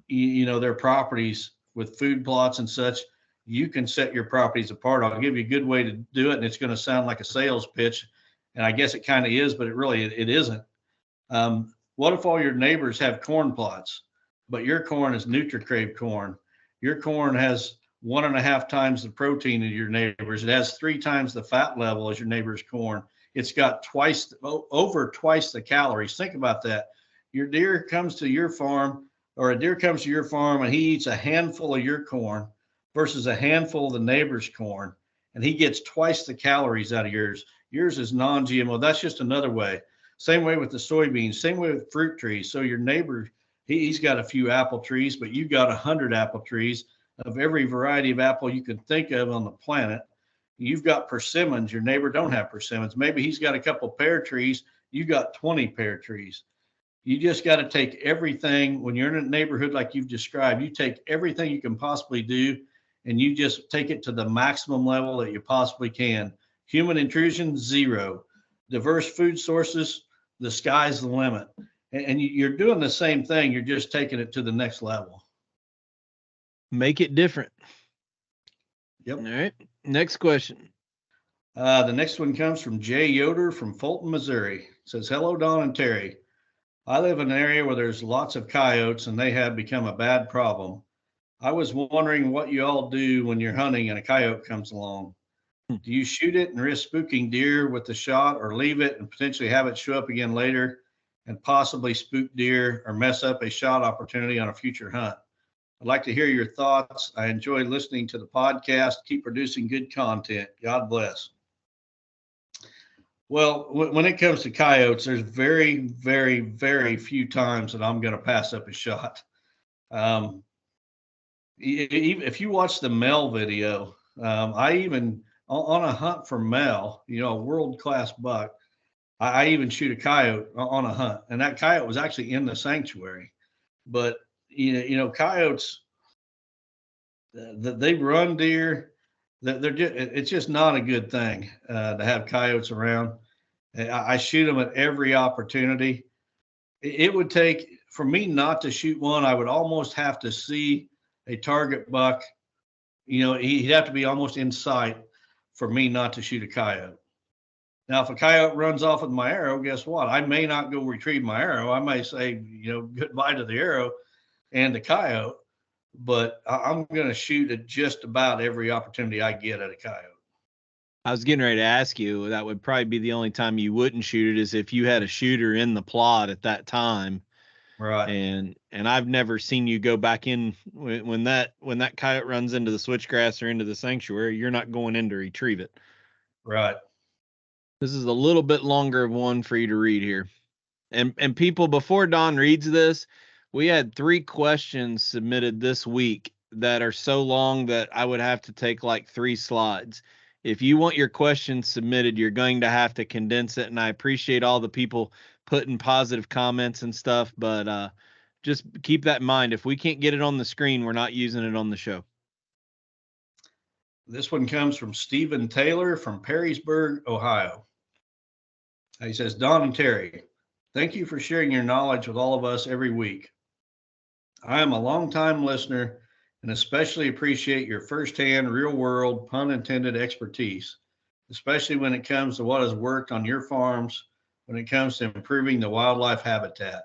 their properties with food plots and such, you can set your properties apart. I'll give you a good way to do it, and it's going to sound like a sales pitch, and I guess it kind of is, but it isn't. What if all your neighbors have corn plots, but your corn is NutriCrave corn? Your corn has 1.5 times the protein of your neighbors. It has 3 times the fat level as your neighbor's corn. It's got over twice the calories. Think about that. Your deer comes to your farm, or a deer comes to your farm, and he eats a handful of your corn versus a handful of the neighbor's corn, and he gets twice the calories out of yours. Yours is non-GMO. That's just another way. Same way with the soybeans, same way with fruit trees. So your neighbor, he's got a few apple trees, but you've got 100 apple trees of every variety of apple you can think of on the planet. You've got persimmons. Your neighbor don't have persimmons. Maybe he's got a couple pear trees. You got 20 pear trees. You just got to take everything. When you're in a neighborhood like you've described, you take everything you can possibly do, and you just take it to the maximum level that you possibly can. Human intrusion, 0. Diverse food sources, the sky's the limit. And you're doing the same thing. You're just taking it to the next level. Make it different. Yep. All right. Next question. The next one comes from Jay Yoder from Fulton, Missouri. It says, hello, Don and Terry. I live in an area where there's lots of coyotes, and they have become a bad problem. I was wondering what you all do when you're hunting and a coyote comes along. Do you shoot it and risk spooking deer with the shot, or leave it and potentially have it show up again later? and possibly spook deer or mess up a shot opportunity on a future hunt. I'd like to hear your thoughts. I enjoy listening to the podcast. Keep producing good content. God bless. Well, when it comes to coyotes, there's very, very, very few times that I'm going to pass up a shot. If you watch the Mel video, I even on a hunt for Mel, a world-class buck, I even shoot a coyote on a hunt, and that coyote was actually in the sanctuary. But coyotes, they run deer. It's just not a good thing to have coyotes around. I shoot them at every opportunity. It would take, for me not to shoot one, I would almost have to see a target buck. He'd have to be almost in sight for me not to shoot a coyote. Now, if a coyote runs off with my arrow, guess what? I may not go retrieve my arrow. I may say, goodbye to the arrow and the coyote, but I'm going to shoot at just about every opportunity I get at a coyote. I was getting ready to ask you, that would probably be the only time you wouldn't shoot it is if you had a shooter in the plot at that time. Right. And I've never seen you go back in when that coyote runs into the switchgrass or into the sanctuary, you're not going in to retrieve it. Right. This is a little bit longer of one for you to read here. And people, before Don reads this, we had 3 questions submitted this week that are so long that I would have to take like 3 slides. If you want your questions submitted, you're going to have to condense it. And I appreciate all the people putting positive comments and stuff, but just keep that in mind. If we can't get it on the screen, we're not using it on the show. This one comes from Stephen Taylor from Perrysburg, Ohio. He says, Don and Terry, thank you for sharing your knowledge with all of us every week. I am a longtime listener and especially appreciate your firsthand, real-world, pun intended expertise, especially when it comes to what has worked on your farms when it comes to improving the wildlife habitat.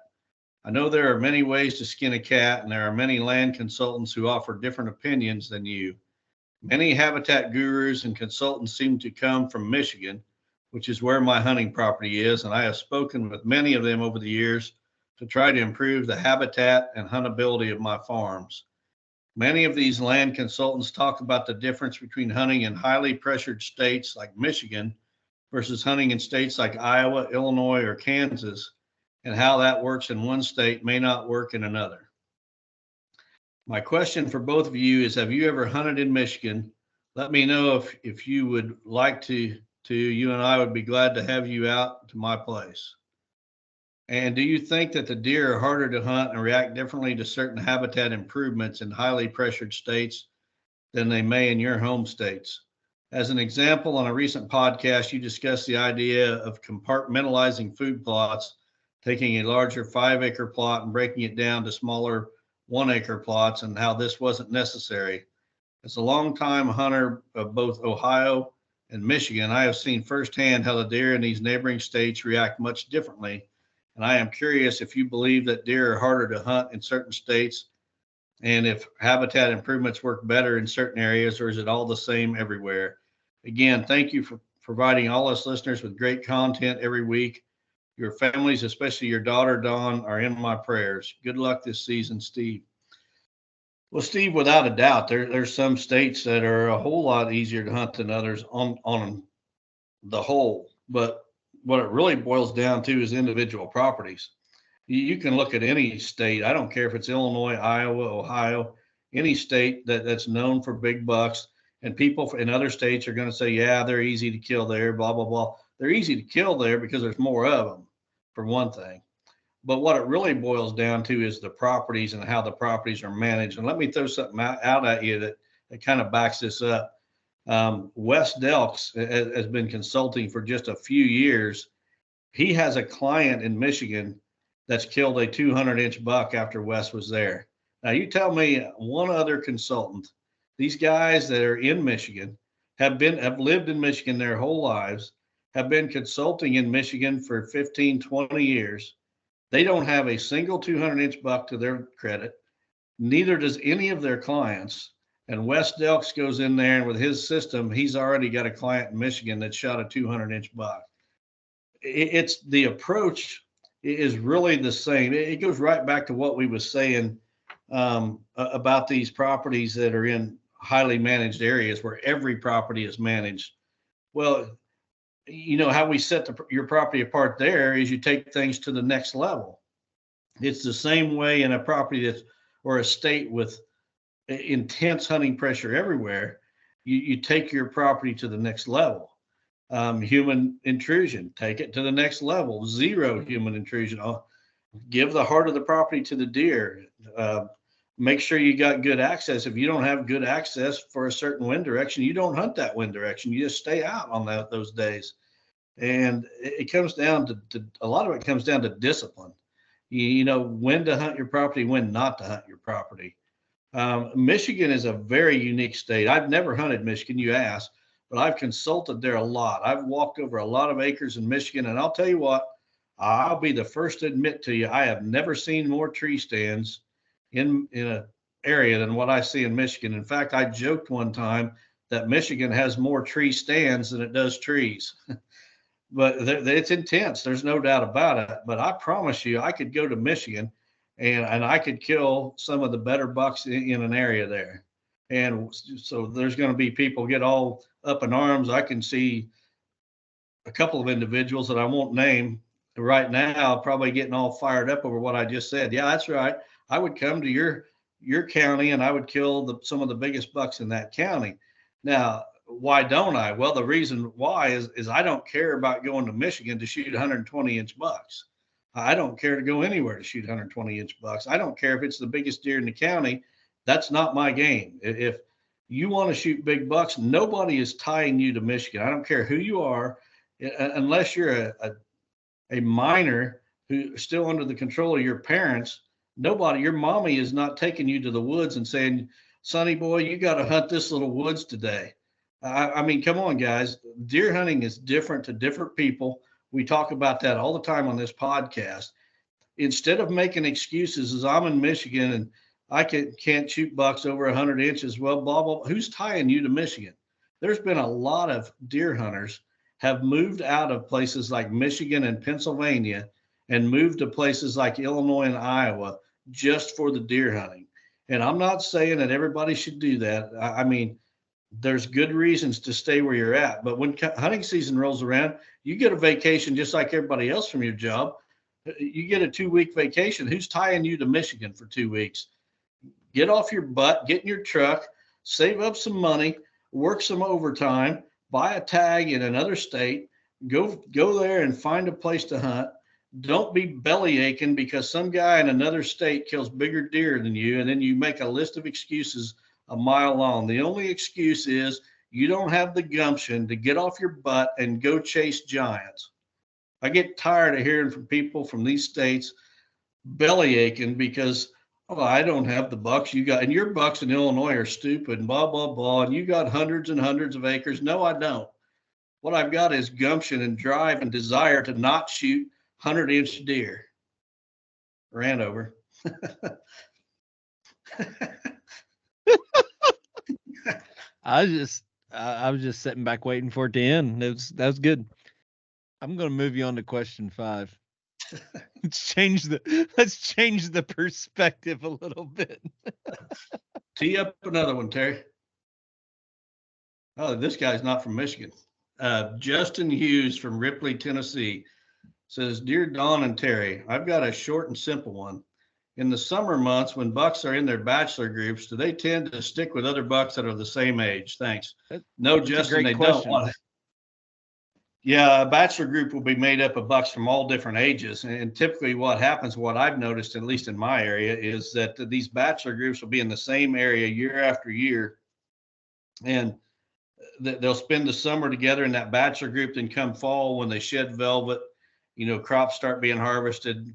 I know there are many ways to skin a cat, and there are many land consultants who offer different opinions than you. Many habitat gurus and consultants seem to come from Michigan, which is where my hunting property is, and I have spoken with many of them over the years to try to improve the habitat and huntability of my farms. Many of these land consultants talk about the difference between hunting in highly pressured states like Michigan versus hunting in states like Iowa, Illinois, or Kansas, and how that works in one state may not work in another. My question for both of you is, have you ever hunted in Michigan? Let me know if you would like to. You and I would be glad to have you out to my place. And do you think that the deer are harder to hunt and react differently to certain habitat improvements in highly pressured states than they may in your home states? As an example, on a recent podcast, you discussed the idea of compartmentalizing food plots, taking a larger 5-acre plot and breaking it down to smaller 1-acre plots, and how this wasn't necessary. As a longtime hunter of both Ohio and Michigan, I have seen firsthand how the deer in these neighboring states react much differently. And I am curious if you believe that deer are harder to hunt in certain states and if habitat improvements work better in certain areas, or is it all the same everywhere? Again, thank you for providing all us listeners with great content every week. Your families, especially your daughter, Dawn, are in my prayers. Good luck this season, Steve. Well, Steve, without a doubt, there's some states that are a whole lot easier to hunt than others on the whole. But what it really boils down to is individual properties. You can look at any state. I don't care if it's Illinois, Iowa, Ohio, any state that's known for big bucks. And people in other states are going to say, yeah, they're easy to kill there, blah, blah, blah. They're easy to kill there because there's more of them, for one thing. But what it really boils down to is the properties and how the properties are managed. And let me throw something out at you that kind of backs this up. Wes Delks has been consulting for just a few years. He has a client in Michigan that's killed a 200-inch buck after Wes was there. Now, you tell me one other consultant. These guys that are in Michigan have lived in Michigan their whole lives, have been consulting in Michigan for 15, 20 years. They don't have a single 200-inch buck to their credit. Neither does any of their clients. And Wes Delks goes in there, and with his system, he's already got a client in Michigan that shot a 200-inch buck. It's the approach is really the same. It goes right back to what we was saying about these properties that are in highly managed areas where every property is managed. Well, how we set your property apart there is you take things to the next level. It's the same way in a property or a state with intense hunting pressure everywhere. You take your property to the next level. Human intrusion, take it to the next level. Zero human intrusion. Give the heart of the property to the deer. Make sure you got good access. If you don't have good access for a certain wind direction, you don't hunt that wind direction. You just stay out on those days. And it comes down to a lot of it comes down to discipline. You know when to hunt your property, when not to hunt your property. Michigan is a very unique state. I've never hunted Michigan, you asked, but I've consulted there a lot. I've walked over a lot of acres in Michigan, and I'll tell you what, I'll be the first to admit to you, I have never seen more tree stands in an area than what I see in Michigan. In fact, I joked one time that Michigan has more tree stands than it does trees. But it's intense. There's no doubt about it. But I promise you, I could go to Michigan and I could kill some of the better bucks in an area there. And so there's going to be people get all up in arms. I can see a couple of individuals that I won't name right now probably getting all fired up over what I just said. Yeah, that's right. I would come to your county and I would kill some of the biggest bucks in that county. Now, why don't I? Well, the reason why is I don't care about going to Michigan to shoot 120-inch bucks. I don't care to go anywhere to shoot 120-inch bucks. I don't care if it's the biggest deer in the county. That's not my game. If you want to shoot big bucks, nobody is tying you to Michigan. I don't care who you are, unless you're a minor who's still under the control of your parents. Nobody, your mommy is not taking you to the woods and saying, Sonny boy, you got to hunt this little woods today. I mean, come on, guys. Deer hunting is different to different people. We talk about that all the time on this podcast. Instead of making excuses, as I'm in Michigan and I can't shoot bucks over 100 inches, well, blah, blah, blah. Who's tying you to Michigan? There's been a lot of deer hunters have moved out of places like Michigan and Pennsylvania and moved to places like Illinois and Iowa just for the deer hunting. And I'm not saying that everybody should do that. I mean, there's good reasons to stay where you're at. But when hunting season rolls around, you get a vacation just like everybody else from your job. You get a 2-week vacation. Who's tying you to Michigan for 2 weeks? Get off your butt, get in your truck, save up some money, work some overtime, buy a tag in another state, go there and find a place to hunt. Don't be belly aching because some guy in another state kills bigger deer than you, and then you make a list of excuses a mile long. The only excuse is you don't have the gumption to get off your butt and go chase giants. I get tired of hearing from people from these states belly aching because, oh, I don't have the bucks you got, and your bucks in Illinois are stupid, and blah, blah, blah, and you got hundreds and hundreds of acres. No, I don't. What I've got is gumption and drive and desire to not shoot 100-inch deer. Ran over. I was just sitting back waiting for it to end. That was good. I'm going to move you on to question 5. Let's change the perspective a little bit. Tee up another one, Terry. Oh, this guy's not from Michigan. Justin Hughes from Ripley, Tennessee says, Dear Don and Terry, I've got a short and simple one. In the summer months when bucks are in their bachelor groups, do they tend to stick with other bucks that are the same age? Thanks. No, Justin, they don't. Yeah, a bachelor group will be made up of bucks from all different ages. And typically what happens, what I've noticed, at least in my area, is that these bachelor groups will be in the same area year after year. And they'll spend the summer together in that bachelor group. Then come fall, when they shed velvet, crops start being harvested,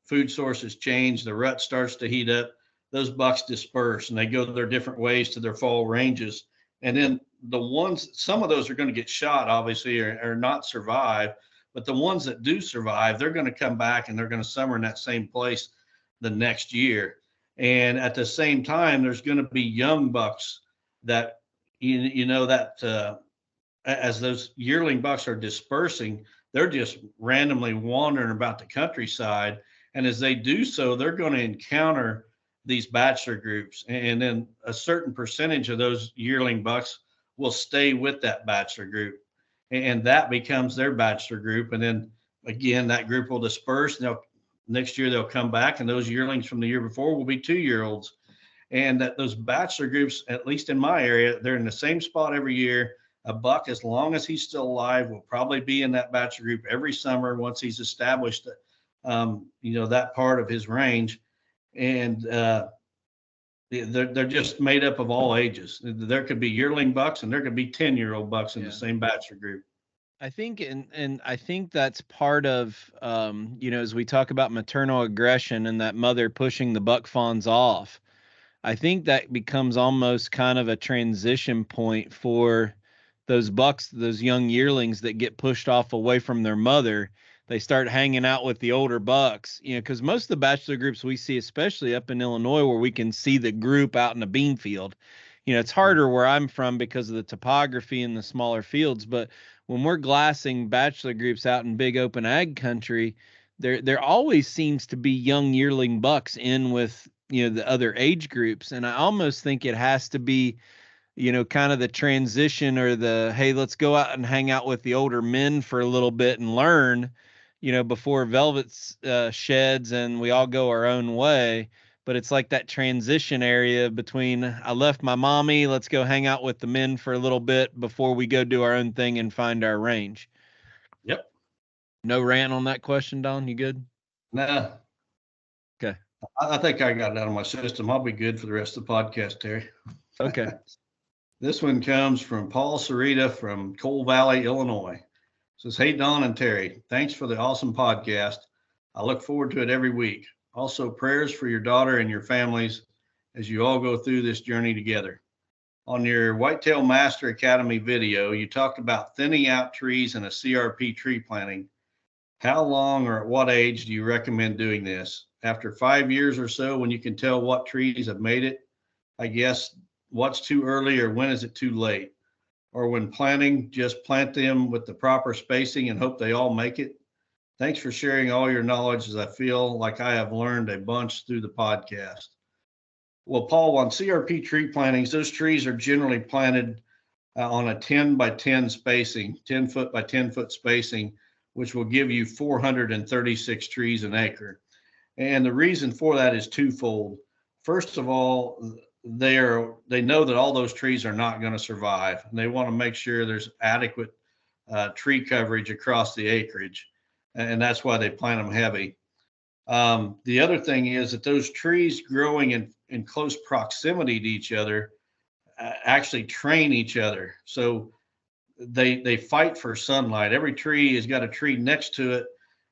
food sources change, the rut starts to heat up, those bucks disperse and they go their different ways to their fall ranges. And then some of those are going to get shot, obviously, or not survive. But the ones that do survive, they're going to come back and they're going to summer in that same place the next year. And at the same time, there's going to be young bucks that, as those yearling bucks are dispersing, they're just randomly wandering about the countryside. And as they do so, they're going to encounter these bachelor groups. And then a certain percentage of those yearling bucks will stay with that bachelor group. And that becomes their bachelor group. And then again, that group will disperse. And next year they'll come back, and those yearlings from the year before will be 2-year-olds. And that those bachelor groups, at least in my area, they're in the same spot every year. A buck, as long as he's still alive, will probably be in that bachelor group every summer once he's established, that part of his range. And they're just made up of all ages. There could be yearling bucks, and there could be 10-year-old bucks in the same bachelor group. I think, and I think that's part of, as we talk about maternal aggression and that mother pushing the buck fawns off, I think that becomes almost kind of a transition point for those bucks, those young yearlings that get pushed off away from their mother. They start hanging out with the older bucks, because most of the bachelor groups we see, especially up in Illinois, where we can see the group out in the bean field, it's harder where I'm from because of the topography and the smaller fields. But when we're glassing bachelor groups out in big open ag country, there always seems to be young yearling bucks in with, the other age groups. And I almost think it has to be, kind of the transition, or the, hey, let's go out and hang out with the older men for a little bit and learn, before velvet sheds and we all go our own way. But it's like that transition area between, I left my mommy, let's go hang out with the men for a little bit before we go do our own thing and find our range. Yep. No rant on that question, Don? You good? Nah. Okay. I think I got it out of my system. I'll be good for the rest of the podcast, Terry. Okay. This one comes from Paul Sarita from Coal Valley, Illinois. Says, hey, Don and Terry, thanks for the awesome podcast. I look forward to it every week. Also, prayers for your daughter and your families as you all go through this journey together. On your Whitetail Master Academy video, you talked about thinning out trees in a CRP tree planting. How long or at what age do you recommend doing this? After 5 years or so, when you can tell what trees have made it? I guess, what's too early, or when is it too late? Or when planting, just plant them with the proper spacing and hope they all make it? Thanks for sharing all your knowledge, as I feel like I have learned a bunch through the podcast. Well, Paul, on CRP tree plantings, those trees are generally planted on a 10 by 10 spacing, 10 foot by 10 foot spacing, which will give you 436 trees an acre. And the reason for that is twofold. First of all, they know that all those trees are not going to survive, and they want to make sure there's adequate tree coverage across the acreage. And that's why they plant them heavy. The other thing is that those trees growing in close proximity to each other actually train each other. So they fight for sunlight. Every tree has got a tree next to it,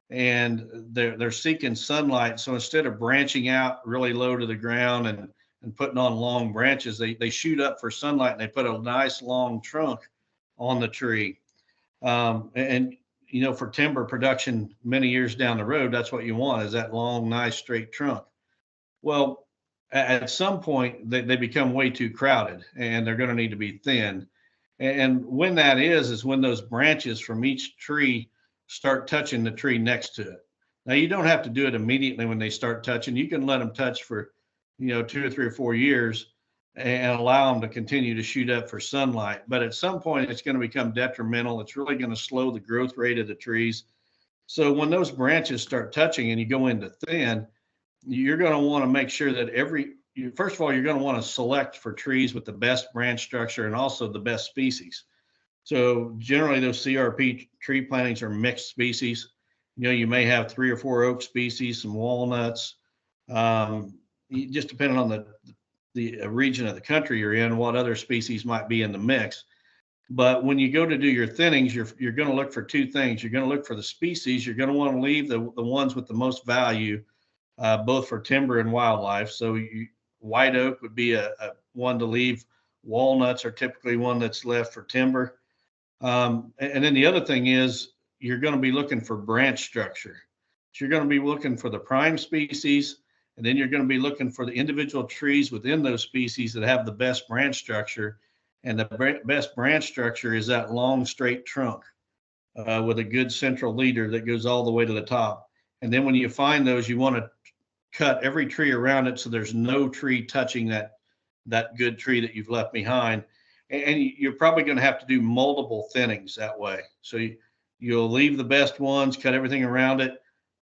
and they're seeking sunlight. So instead of branching out really low to the ground and putting on long branches, they shoot up for sunlight, and they put a nice long trunk on the tree. For timber production many years down the road, that's what you want, is that long, nice, straight trunk. Well, at some point, they become way too crowded, and they're going to need to be thinned. And when that is when those branches from each tree start touching the tree next to it. Now, you don't have to do it immediately when they start touching. You can let them touch for, 2 or 3 or 4 years and allow them to continue to shoot up for sunlight. But at some point, it's going to become detrimental. It's really going to slow the growth rate of the trees. So when those branches start touching and you go into thin, you're going to want to make sure that first of all, you're going to want to select for trees with the best branch structure and also the best species. So generally, those CRP tree plantings are mixed species. You may have 3 or 4 oak species, some walnuts, just depending on the region of the country you're in, what other species might be in the mix. But when you go to do your thinnings, you're going to look for 2 things. You're going to look for the species. You're going to want to leave the ones with the most value, both for timber and wildlife. So white oak would be a one to leave. Walnuts are typically one that's left for timber. And then the other thing is you're going to be looking for branch structure. So you're going to be looking for the prime species, and then you're going to be looking for the individual trees within those species that have the best branch structure. And the best branch structure is that long, straight trunk. with a good central leader that goes all the way to the top. And then when you find those, you want to cut every tree around it so there's no tree touching that good tree that you've left behind. And you're probably going to have to do multiple thinnings that way. So you'll leave the best ones, cut everything around it.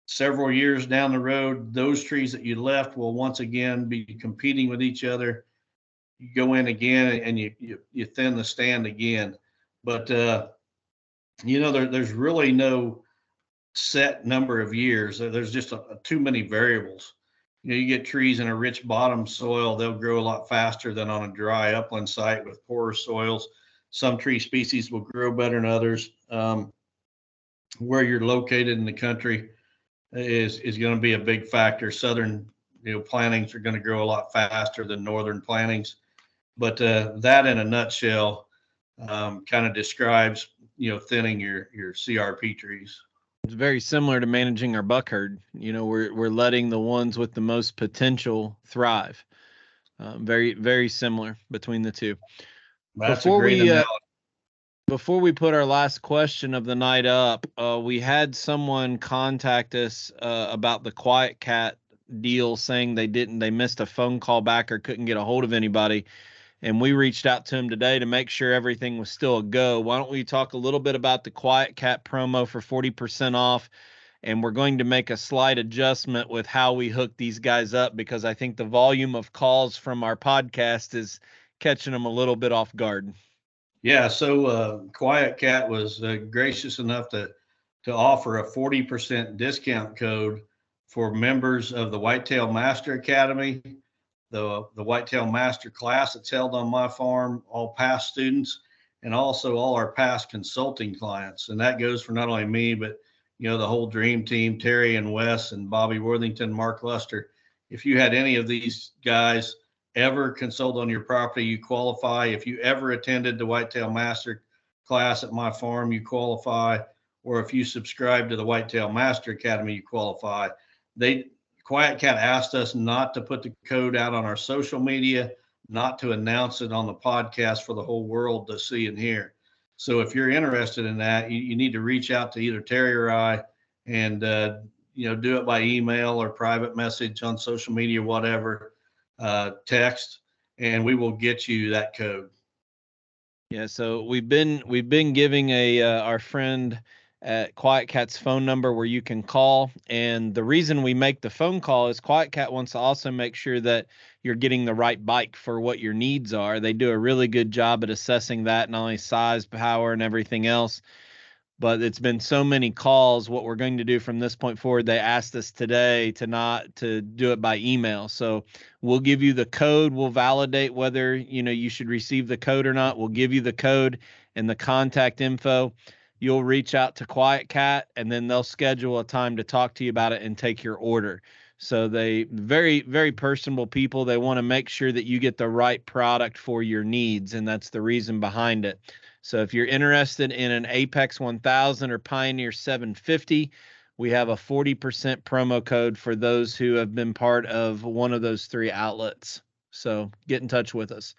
Several years down the road, those trees that you left will once again be competing with each other. You go in again and you thin the stand again. But, there's really no set number of years. There's just too many variables. You get trees in a rich bottom soil, they'll grow a lot faster than on a dry upland site with poorer soils. Some tree species will grow better than others. Where you're located in the country is going to be a big factor. Southern plantings are going to grow a lot faster than northern plantings. But that in a nutshell kind of describes thinning your CRP trees. It's very similar to managing our buck herd. We're letting the ones with the most potential thrive. Very, very similar between the two. That's a great analogy. Before we put our last question of the night up, we had someone contact us about the Quiet Cat deal, saying they missed a phone call back or couldn't get a hold of anybody. And we reached out to him today to make sure everything was still a go. Why don't we talk a little bit about the Quiet Cat promo for 40% off? And we're going to make a slight adjustment with how we hook these guys up, because I think the volume of calls from our podcast is catching them a little bit off guard. Yeah, so Quiet Cat was gracious enough to offer a 40% discount code for members of the Whitetail Master Academy, the Whitetail Master class that's held on my farm, all past students, and also all our past consulting clients. And that goes for not only me, but the whole dream team, Terry and Wes and Bobby Worthington, Mark Luster. If you had any of these guys ever consult on your property, you qualify. If you ever attended the Whitetail Master class at my farm, you qualify. Or if you subscribe to the Whitetail Master Academy, you qualify. Quiet Cat asked us not to put the code out on our social media, not to announce it on the podcast for the whole world to see and hear. So if you're interested in that, you need to reach out to either Terry or I and do it by email or private message on social media, whatever. Text, and we will get you that code. Yeah, so we've been giving our friend at Quiet Cat's phone number where you can call, and the reason we make the phone call is Quiet Cat wants to also make sure that you're getting the right bike for what your needs are. They do a really good job at assessing that, not only size, power, and everything else. But it's been so many calls. What we're going to do from this point forward, they asked us today to do it by email. So we'll give you the code. We'll validate whether, you should receive the code or not. We'll give you the code and the contact info. You'll reach out to Quiet Cat, and then they'll schedule a time to talk to you about it and take your order. So they very, very personable people. They want to make sure that you get the right product for your needs, and that's the reason behind it. So if you're interested in an Apex 1000 or Pioneer 750, we have a 40% promo code for those who have been part of one of those three outlets. So get in touch with us.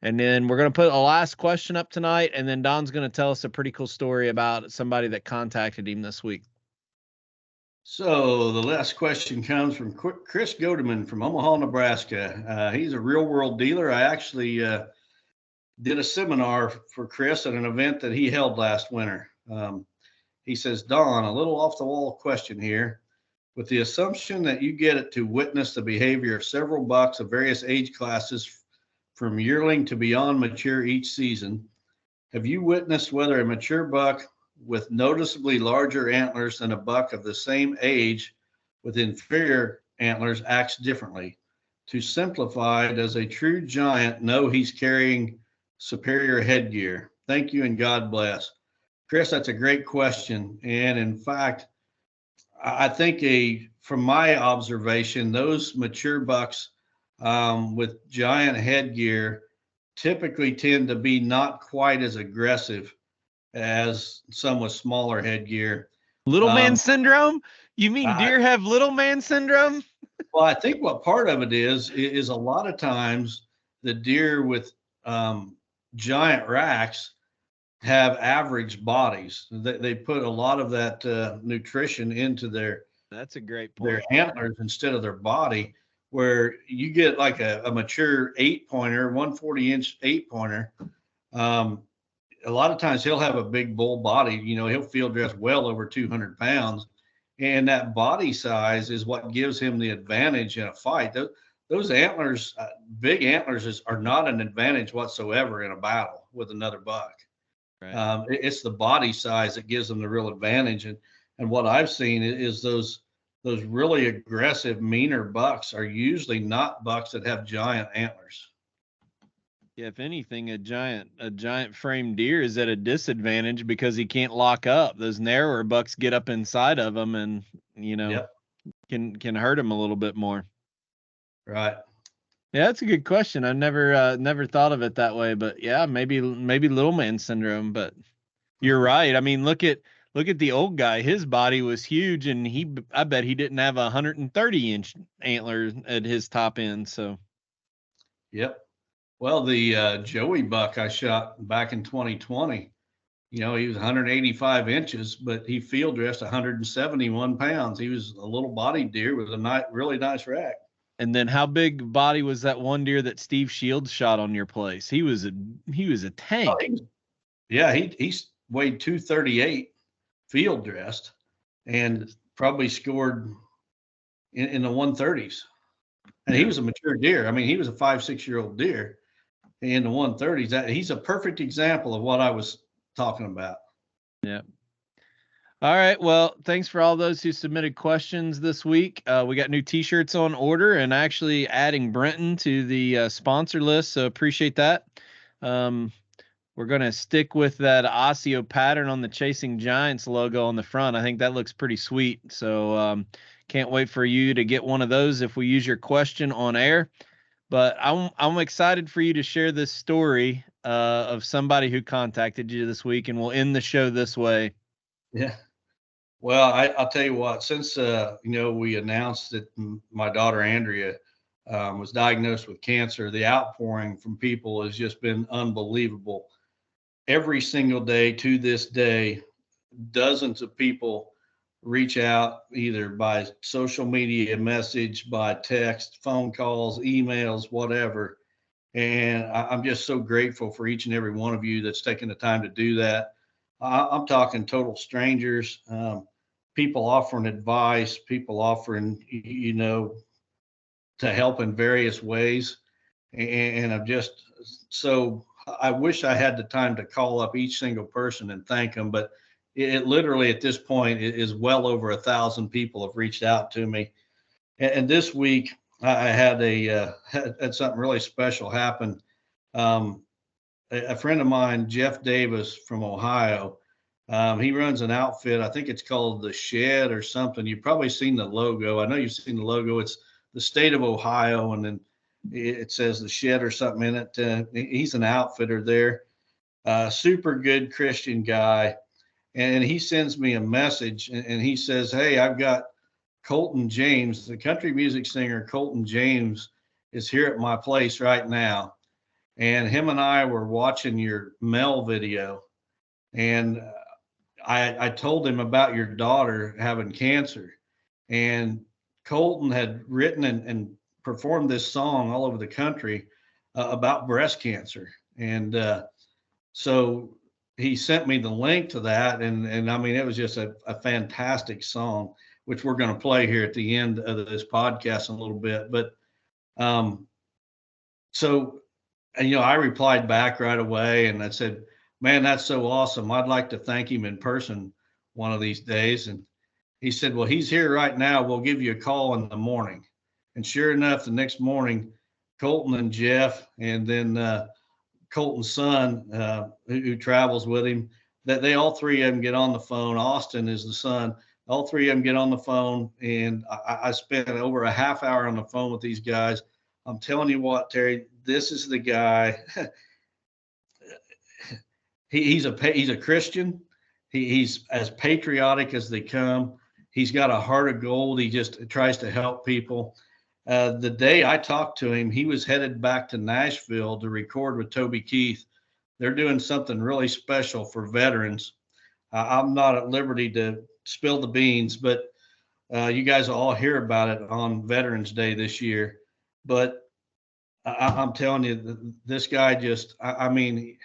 And then we're going to put a last question up tonight, and then Don's going to tell us a pretty cool story about somebody that contacted him this week. So the last question comes from Chris Godeman from Omaha, Nebraska. He's a real world dealer. I actually did a seminar for Chris at an event that he held last winter. He says, Don, a little off the wall question here. With the assumption that you get it to witness the behavior of several bucks of various age classes from yearling to beyond mature each season, have you witnessed whether a mature buck with noticeably larger antlers than a buck of the same age with inferior antlers acts differently? To simplify, does a true giant know he's carrying superior headgear? Thank you and God bless. Chris, that's a great question. And in fact, I think from my observation, those mature bucks with giant headgear typically tend to be not quite as aggressive as some with smaller headgear. Little man syndrome? You mean deer have little man syndrome? Well, I think what part of it is a lot of times the deer with giant racks have average bodies. They put a lot of that nutrition into That's a great their point. antlers instead of their body, where you get like a mature 8-pointer, 140-inch 8-pointer. A lot of times he'll have a big bull body. He'll field dress well over 200 pounds. And that body size is what gives him the advantage in a fight. Those antlers, big antlers, are not an advantage whatsoever in a battle with another buck. Right. It's the body size that gives them the real advantage. And what I've seen is those really aggressive, meaner bucks are usually not bucks that have giant antlers. Yeah, if anything, a giant frame deer is at a disadvantage because he can't lock up. Those narrower bucks get up inside of him and, Yep. can hurt him a little bit more. Right. Yeah, that's a good question. I've never thought of it that way, but yeah, maybe little man syndrome, but you're right. I mean, look at the old guy. His body was huge, and I bet he didn't have 130-inch antler at his top end. So, yep. Well, the Joey buck I shot back in 2020, he was 185 inches, but he field dressed 171 pounds. He was a little bodied deer with a really nice rack. and then how big body was that one deer that Steve Shields shot on your place? He was a tank. Oh, he weighed 238 field dressed and probably scored in the 130s. And he was a mature deer. I mean, he was a 5-6-year-old deer in the 130s. He's a perfect example of what I was talking about. Yeah. All right. Well, thanks for all those who submitted questions this week. We got new T-shirts on order and actually adding Brenton to the sponsor list. So appreciate that. We're going to stick with that Osseo pattern on the Chasing Giants logo on the front. I think that looks pretty sweet. So can't wait for you to get one of those if we use your question on air. But I'm excited for you to share this story of somebody who contacted you this week, and we'll end the show this way. Yeah. Well, I'll tell you what, since, we announced that my daughter, Andrea, was diagnosed with cancer, the outpouring from people has just been unbelievable. Every single day to this day, dozens of people reach out either by social media message, by text, phone calls, emails, whatever. And I'm just so grateful for each and every one of you that's taken the time to do that. I'm talking total strangers, people offering advice, people offering, to help in various ways. And I'm just so, I wish I had the time to call up each single person and thank them, but it literally at this point is well over 1,000 people have reached out to me. And this week I had had something really special happen. A friend of mine, Jeff Davis from Ohio, he runs an outfit. I think it's called The Shed or something. You've probably seen the logo. I know you've seen the logo. It's the state of Ohio, and then it says The Shed or something in it. He's an outfitter there. Super good Christian guy. And he sends me a message and he says, "Hey, I've got Colton James, the country music singer Colton James is here at my place right now. And him and I were watching your Mel video. And I told him about your daughter having cancer. And Colton had written and performed this song all over the country about breast cancer. And so he sent me the link to that. And I mean, it was just a fantastic song, which we're going to play here at the end of this podcast in a little bit. But so, I replied back right away and I said, "Man, that's so awesome. I'd like to thank him in person one of these days." And he said, "Well, he's here right now. We'll give you a call in the morning." And sure enough, the next morning, Colton and Jeff, and then Colton's son, who travels with him, that they all three of them get on the phone. Austin is the son. All three of them get on the phone, and I spent over a half hour on the phone with these guys. I'm telling you what, Terry, this is the guy. He's a Christian. He's as patriotic as they come. He's got a heart of gold. He just tries to help people. The day I talked to him, he was headed back to Nashville to record with Toby Keith they're doing something really special for veterans. I'm not at liberty to spill the beans, but you guys will all hear about it on Veterans Day this year. But I'm telling you, this guy just, I mean,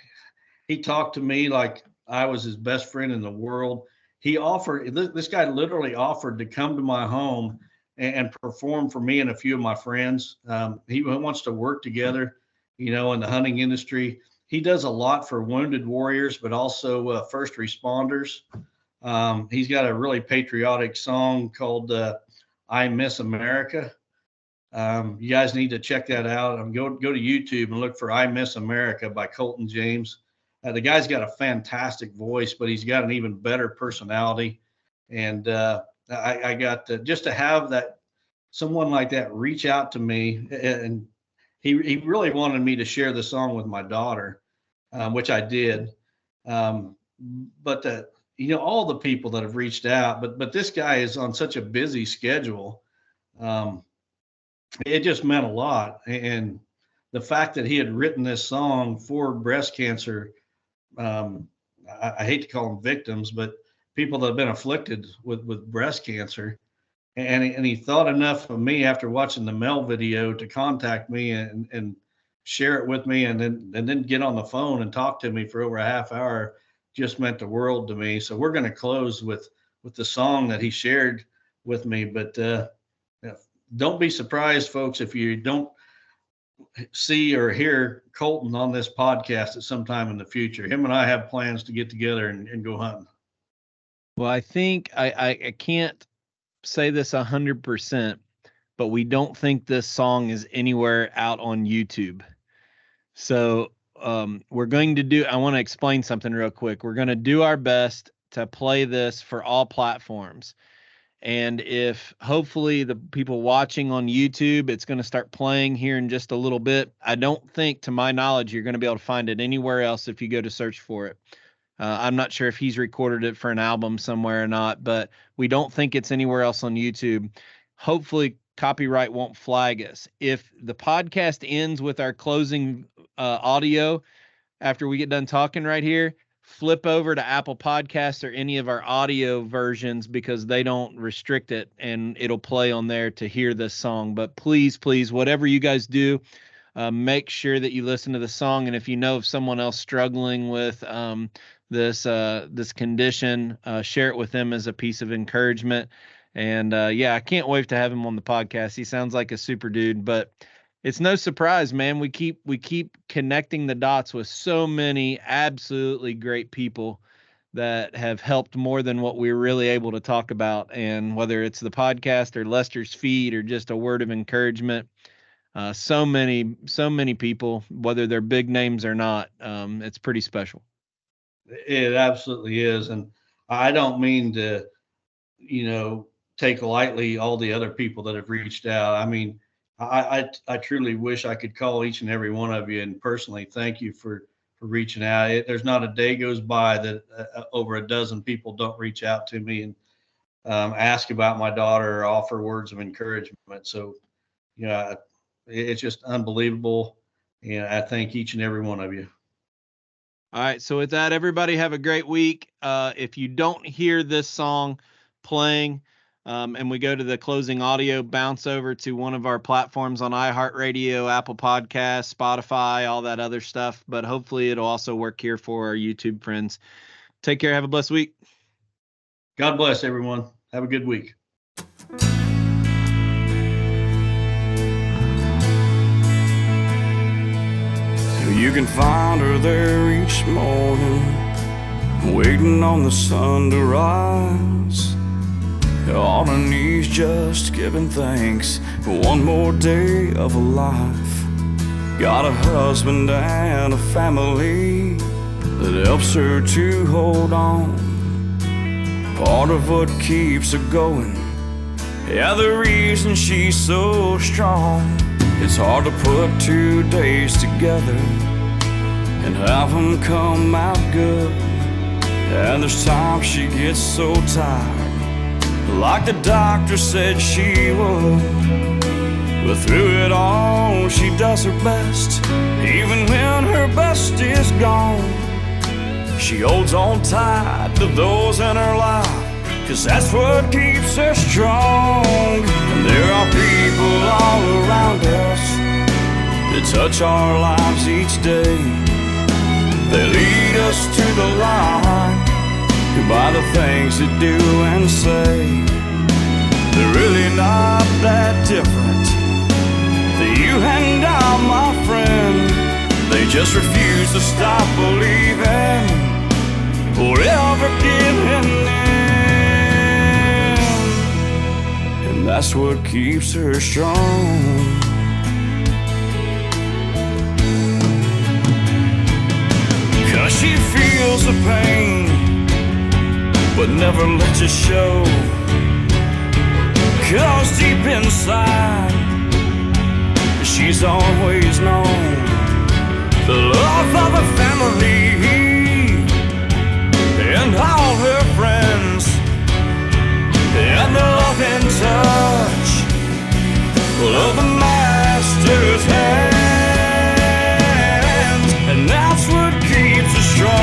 he talked to me like I was his best friend in the world. He offered, this guy literally offered to come to my home and perform for me and a few of my friends. He wants to work together, you know, in the hunting industry. He does a lot for wounded warriors, but also first responders. He's got a really patriotic song called I Miss America. You guys need to check that out. Go to YouTube and look for I Miss America by Colton James. The guy's got a fantastic voice, but he's got an even better personality. And I got just to have that, someone like that reach out to me, and he really wanted me to share the song with my daughter, which I did. But you know, all the people that have reached out, but this guy is on such a busy schedule. It just meant a lot. And the fact that he had written this song for breast cancer, I hate to call them victims, but people that have been afflicted with breast cancer. And he thought enough of me after watching the Mel video to contact me and share it with me, and then get on the phone and talk to me for over a half hour. Just meant the world to me. So we're going to close with the song that he shared with me. But don't be surprised, folks, if you don't see or hear Colton on this podcast at some time in the future. Him and I have plans to get together and go hunting. Well, I think I can't say this 100%, but we don't think this song is anywhere out on YouTube. So we're going to do, I want to explain something real quick. We're going to do our best to play this for all platforms. And if hopefully the people watching on YouTube, it's going to start playing here in just a little bit. I don't think, to my knowledge, you're going to be able to find it anywhere else if you go to search for it. I'm not sure if he's recorded it for an album somewhere or not, but we don't think it's anywhere else on YouTube. Hopefully copyright won't flag us. If the podcast ends with our closing audio after we get done talking right here, flip over to Apple Podcasts or any of our audio versions, because they don't restrict it, and it'll play on there to hear this song. But please, whatever you guys do, make sure that you listen to the song. And if you know of someone else struggling with this condition, share it with them as a piece of encouragement. And yeah, I can't wait to have him on the podcast. He sounds like a super dude, but it's no surprise, man. We keep connecting the dots with so many absolutely great people that have helped more than what we're really able to talk about. And whether it's the podcast or Lester's feed or just a word of encouragement, so many people, whether they're big names or not, it's pretty special. It absolutely is. And I don't mean to, take lightly all the other people that have reached out. I mean, I truly wish I could call each and every one of you and personally thank you for reaching out. There's not a day goes by that over a dozen people don't reach out to me and ask about my daughter or offer words of encouragement. So, it's just unbelievable. And I thank each and every one of you. All right. So with that, everybody have a great week. If you don't hear this song playing, and we go to the closing audio, bounce over to one of our platforms on iHeartRadio, Apple Podcasts, Spotify, all that other stuff. But hopefully it'll also work here for our YouTube friends. Take care. Have a blessed week. God bless everyone. Have a good week. You can find her there each morning, waiting on the sun to rise. On her knees just giving thanks for one more day of a life. Got a husband and a family that helps her to hold on. Part of what keeps her going, yeah, the reason she's so strong. It's hard to put 2 days together and have them come out good. And there's times she gets so tired, like the doctor said she would. But through it all, she does her best. Even when her best is gone, she holds on tight to those in her life, 'cause that's what keeps her strong. And there are people all around us that touch our lives each day. They lead us to the light by the things they do and say. They're really not that different than you and I, my friend. They just refuse to stop believing or ever giving in. And that's what keeps her strong. She feels the pain, but never lets it show. 'Cause deep inside, she's always known the love of her family and all her friends, and the love and touch of the master's hands. And that's what keeps us strong.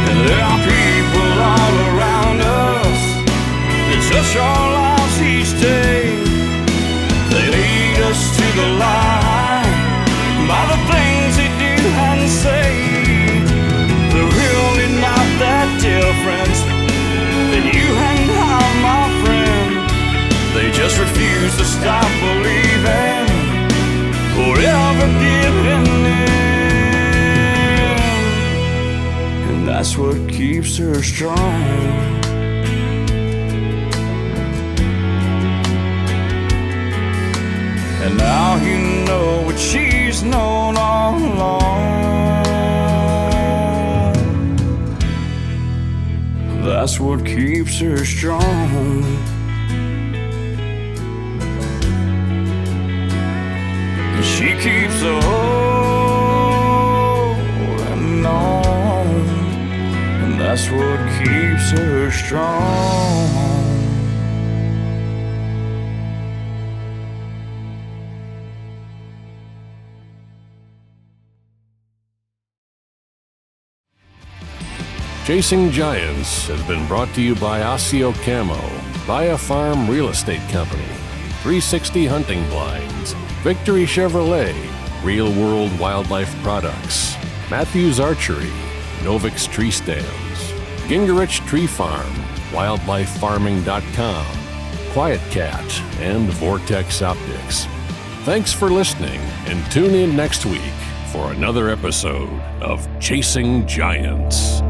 And there are people all around us that touch our lives each day. They lead us to the light by the things they do and say. They're really not that different than you and I, my friend. They just refuse to stop believing or ever giving in. And that's what keeps her strong. And now you know what she's known all along. That's what keeps her strong. And she keeps holding on. And that's what keeps her strong. Chasing Giants has been brought to you by Osseo Camo, Via Farm Real Estate Company, 360 Hunting Blinds, Victory Chevrolet, Real World Wildlife Products, Matthews Archery, Novix Tree Stands, Gingerich Tree Farm, WildlifeFarming.com, Quiet Cat, and Vortex Optics. Thanks for listening, and tune in next week for another episode of Chasing Giants.